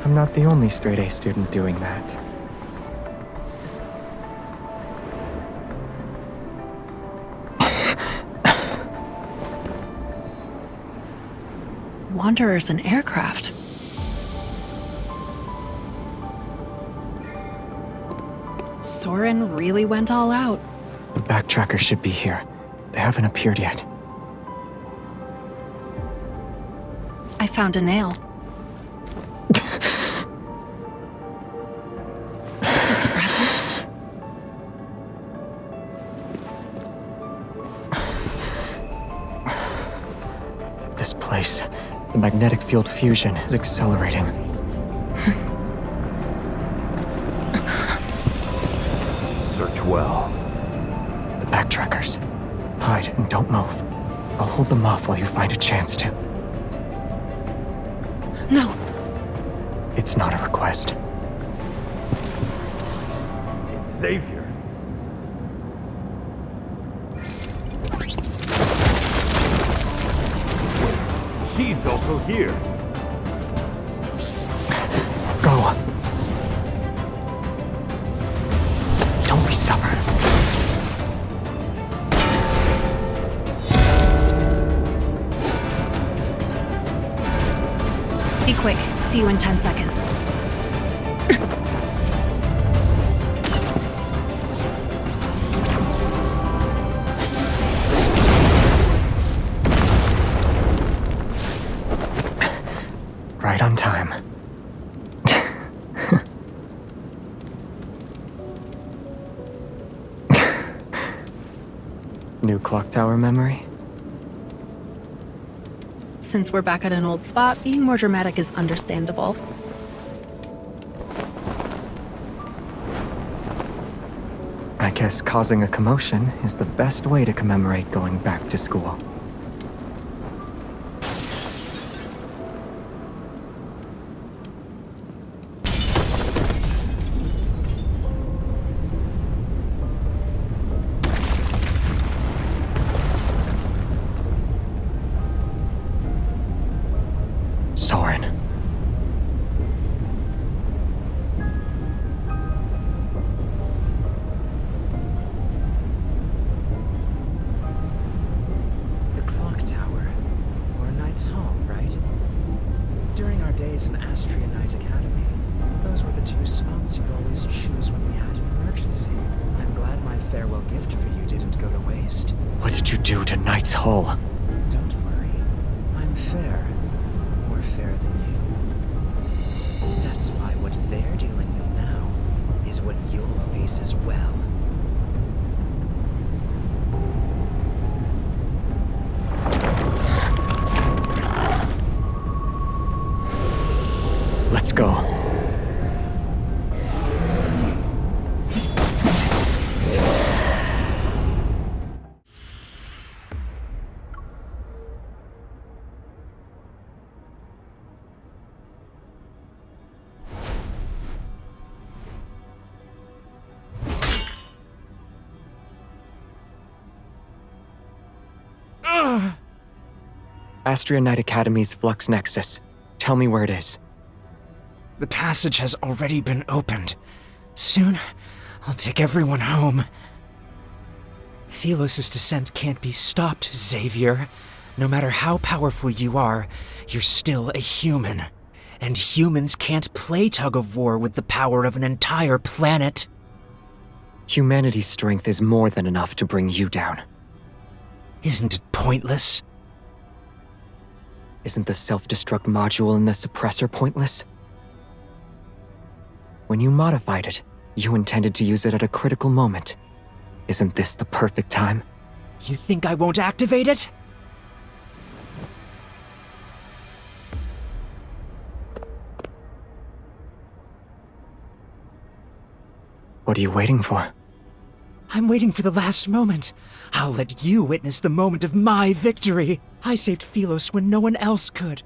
I'm not the only straight-A student doing that. Wanderers and aircraft. Soren really went all out. The Backtrackers should be here. They haven't appeared yet. I found a nail. The suppressor? This place, the magnetic field fusion is accelerating. Search well. The Backtrackers. Hide and don't move. I'll hold them off while you find a chance to. No. It's not a request. It's Xavier. Wait, she's also here. Go. Don't be stubborn. Be quick. See you in 10 seconds. Right on time. New clock tower memory? Since we're back at an old spot, being more dramatic is understandable. I guess causing a commotion is the best way to commemorate going back to school. Soren. The clock tower, or Knight's Hall, right? During our days in Astria Knight Academy, those were the two spots you'd always choose when we had an emergency. I'm glad my farewell gift for you didn't go to waste. What did you do to Knight's Hall? Don't worry, I'm fair. More fair than you. That's why what they're dealing with now is what you'll face as well. Let's go. Astria Knight Academy's Flux Nexus. Tell me where it is. The passage has already been opened. Soon, I'll take everyone home. Philos' descent can't be stopped, Xavier. No matter how powerful you are, you're still a human. And humans can't play tug-of-war with the power of an entire planet. Humanity's strength is more than enough to bring you down. Isn't it pointless? Isn't the self-destruct module in the suppressor pointless? When you modified it, you intended to use it at a critical moment. Isn't this the perfect time? You think I won't activate it? What are you waiting for? I'm waiting for the last moment. I'll let you witness the moment of my victory. I saved Philos when no one else could.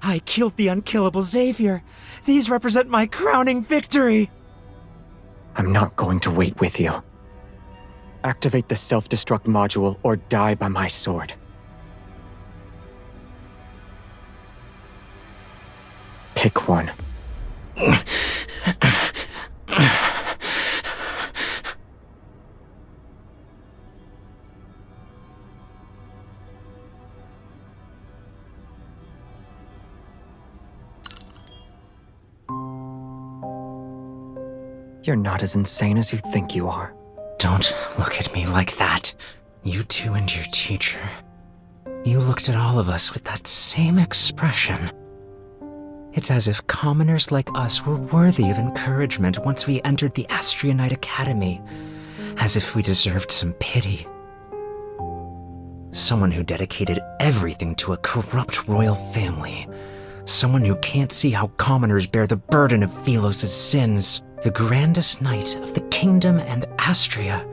I killed the unkillable Xavier. These represent my crowning victory. I'm not going to wait with you. Activate the self-destruct module or die by my sword. Pick one. You're not as insane as you think you are. Don't look at me like that. You two and your teacher. You looked at all of us with that same expression. It's as if commoners like us were worthy of encouragement once we entered the Astrionite Academy. As if we deserved some pity. Someone who dedicated everything to a corrupt royal family. Someone who can't see how commoners bear the burden of Philos' sins. The grandest knight of the kingdom and Astria,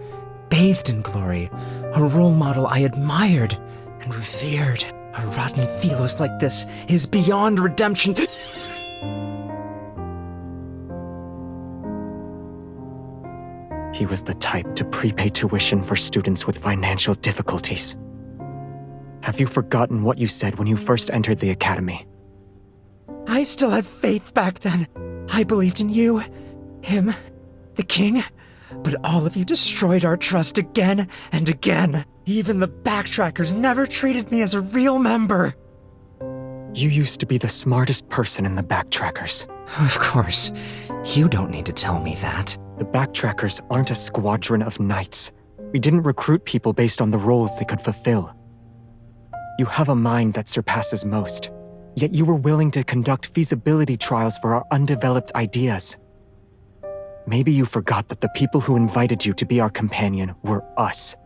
bathed in glory, a role model I admired and revered. A rotten Philos like this is beyond redemption. He was the type to prepay tuition for students with financial difficulties. Have you forgotten what you said when you first entered the academy? I still had faith back then. I believed in you. Him, the king, but all of you destroyed our trust again and again. Even the Backtrackers never treated me as a real member. You used to be the smartest person in the Backtrackers. Of course, you don't need to tell me that. The Backtrackers aren't a squadron of knights. We didn't recruit people based on the roles they could fulfill. You have a mind that surpasses most, yet you were willing to conduct feasibility trials for our undeveloped ideas. Maybe you forgot that the people who invited you to be our companion were us.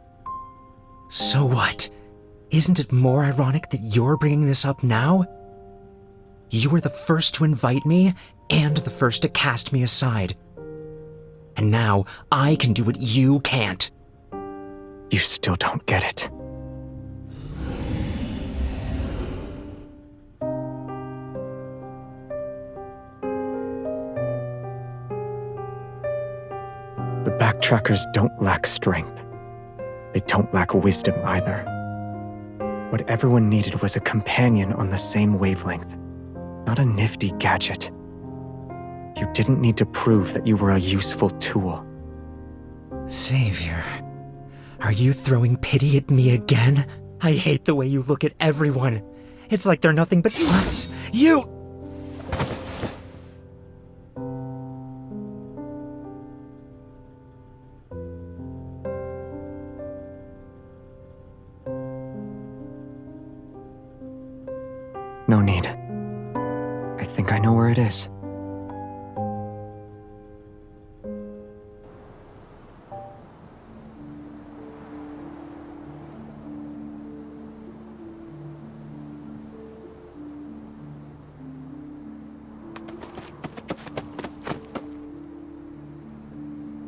So what? Isn't it more ironic that you're bringing this up now? You were the first to invite me and the first to cast me aside. And now I can do what you can't. You still don't get it. The Backtrackers don't lack strength. They don't lack wisdom either. What everyone needed was a companion on the same wavelength, not a nifty gadget. You didn't need to prove that you were a useful tool. Xavier, are you throwing pity at me again? I hate the way you look at everyone. It's like they're nothing but sluts. You... No need. I think I know where it is.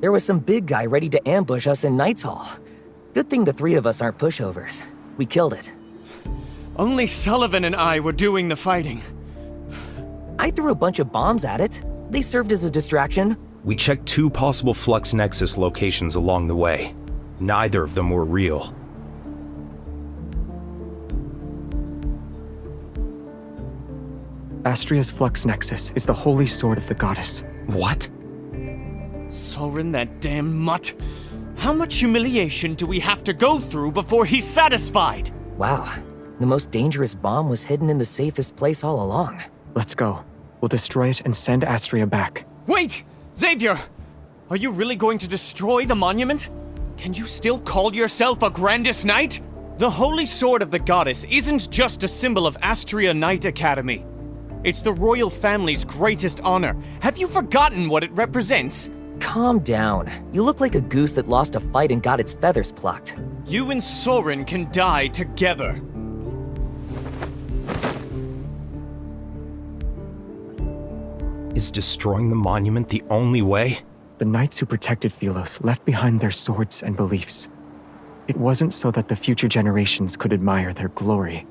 There was some big guy ready to ambush us in Knight's Hall. Good thing the three of us aren't pushovers. We killed it. Only Sullivan and I were doing the fighting. I threw a bunch of bombs at it. They served as a distraction. We checked 2 possible Flux Nexus locations along the way. Neither of them were real. Astria's Flux Nexus is the holy sword of the goddess. What? Soren, that damn mutt. How much humiliation do we have to go through before he's satisfied? Wow. The most dangerous bomb was hidden in the safest place all along. Let's go. We'll destroy it and send Astria back. Wait! Xavier! Are you really going to destroy the monument? Can you still call yourself a grandest knight? The holy sword of the goddess isn't just a symbol of Astria Knight Academy. It's the royal family's greatest honor. Have you forgotten what it represents? Calm down. You look like a goose that lost a fight and got its feathers plucked. You and Soren can die together. Is destroying the monument the only way? The knights who protected Philos left behind their swords and beliefs. It wasn't so that the future generations could admire their glory.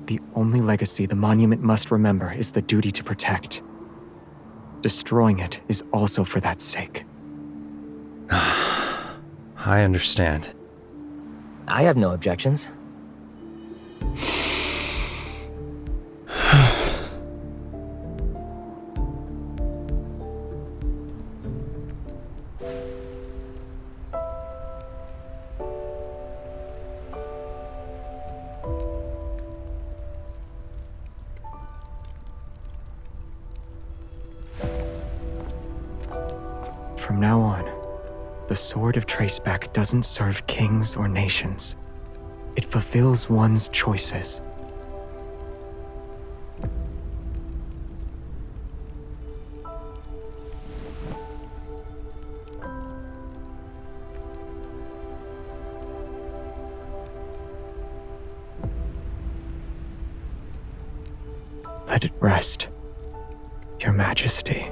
The only legacy the monument must remember is the duty to protect. Destroying it is also for that sake. I understand. I have no objections. From now on, the Sword of Traceback doesn't serve kings or nations. It fulfills one's choices. Let it rest, Your Majesty.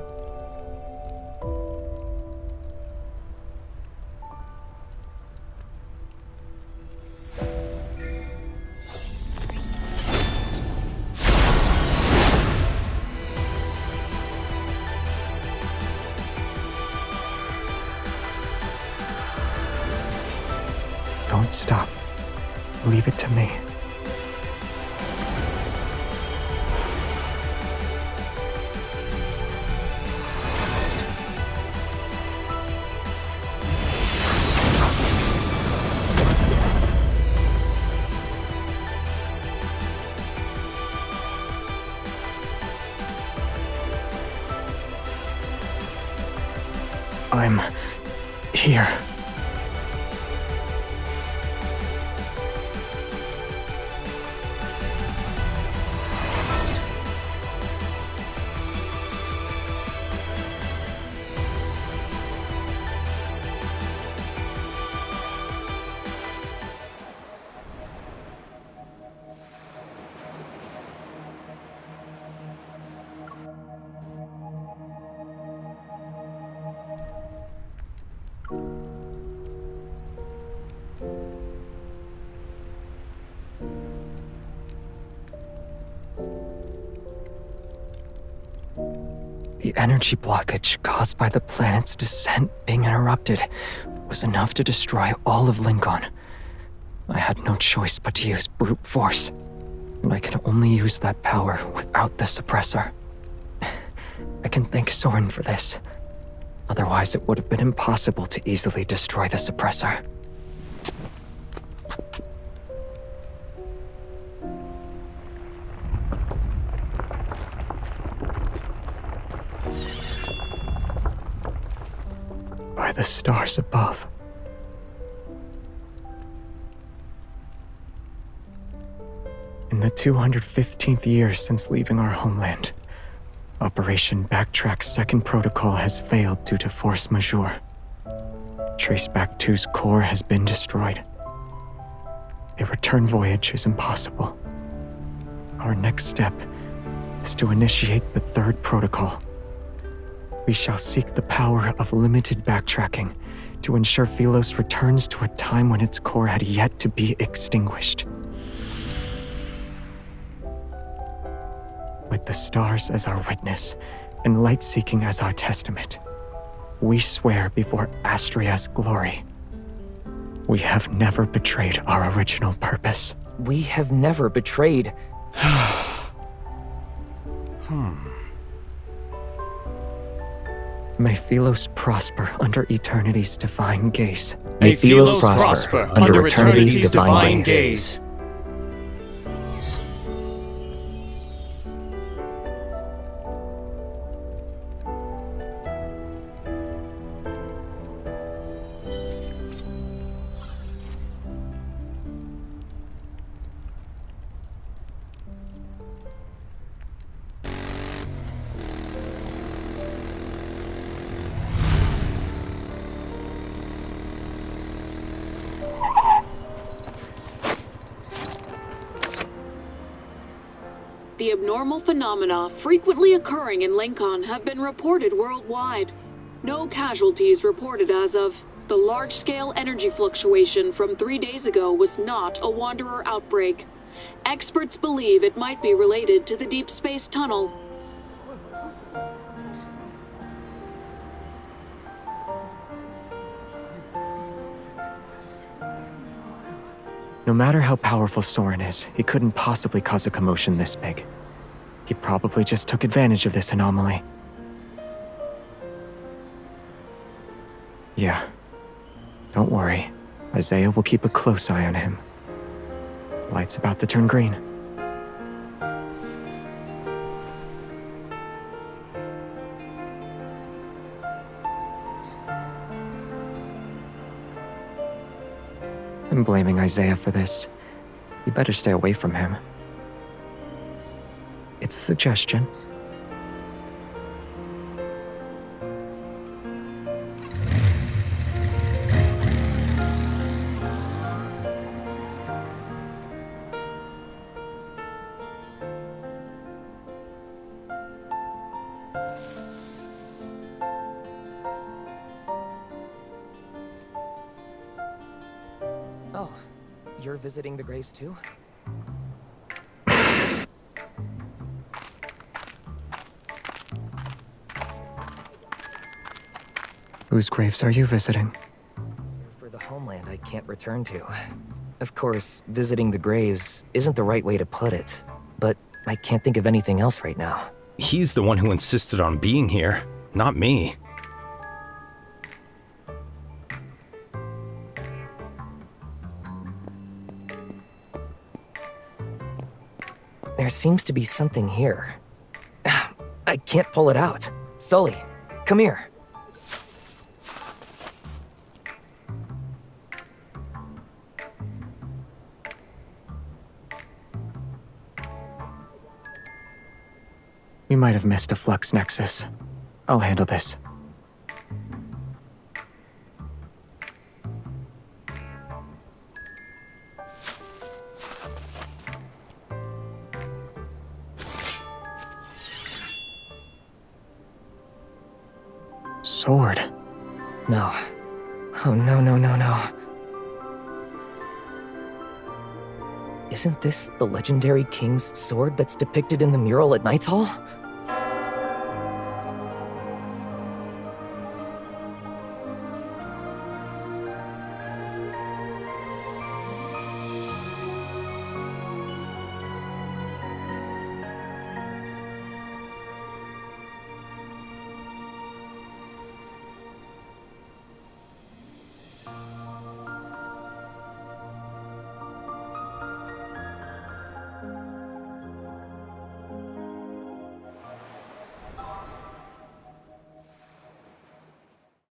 Don't stop. Leave it to me. I'm here. The energy blockage caused by the planet's descent being interrupted was enough to destroy all of Linkon. I had no choice but to use brute force, and I can only use that power without the suppressor. I can thank Soren for this. Otherwise, it would have been impossible to easily destroy the suppressor. By the stars above. In the 215th year since leaving our homeland, Operation Backtrack's second protocol has failed due to force majeure. Traceback 2's core has been destroyed. A return voyage is impossible. Our next step is to initiate the third protocol. We shall seek the power of limited backtracking to ensure Philos returns to a time when its core had yet to be extinguished. With the stars as our witness and light-seeking as our testament, we swear before Astria's glory, we have never betrayed our original purpose. We have never betrayed... May Philos prosper under eternity's divine gaze. May Philos prosper under eternity's divine gaze. The abnormal phenomena frequently occurring in Linkon have been reported worldwide. No casualties reported as of. The large-scale energy fluctuation from 3 days ago was not a Wanderer outbreak. Experts believe it might be related to the deep space tunnel. No matter how powerful Soren is, he couldn't possibly cause a commotion this big. He probably just took advantage of this anomaly. Yeah. Don't worry. Isaiah will keep a close eye on him. The light's about to turn green. I'm blaming Isaiah for this. You better stay away from him. It's a suggestion. Oh, you're visiting the graves too? Whose graves are you visiting? For the homeland I can't return to. Of course, visiting the graves isn't the right way to put it, but I can't think of anything else right now. He's the one who insisted on being here, not me. There seems to be something here. I can't pull it out. Sully, come here. We might have missed a flux nexus. I'll handle this. Sword. No. Oh, no, no, no, no. Isn't this the legendary king's sword that's depicted in the mural at Knight's Hall?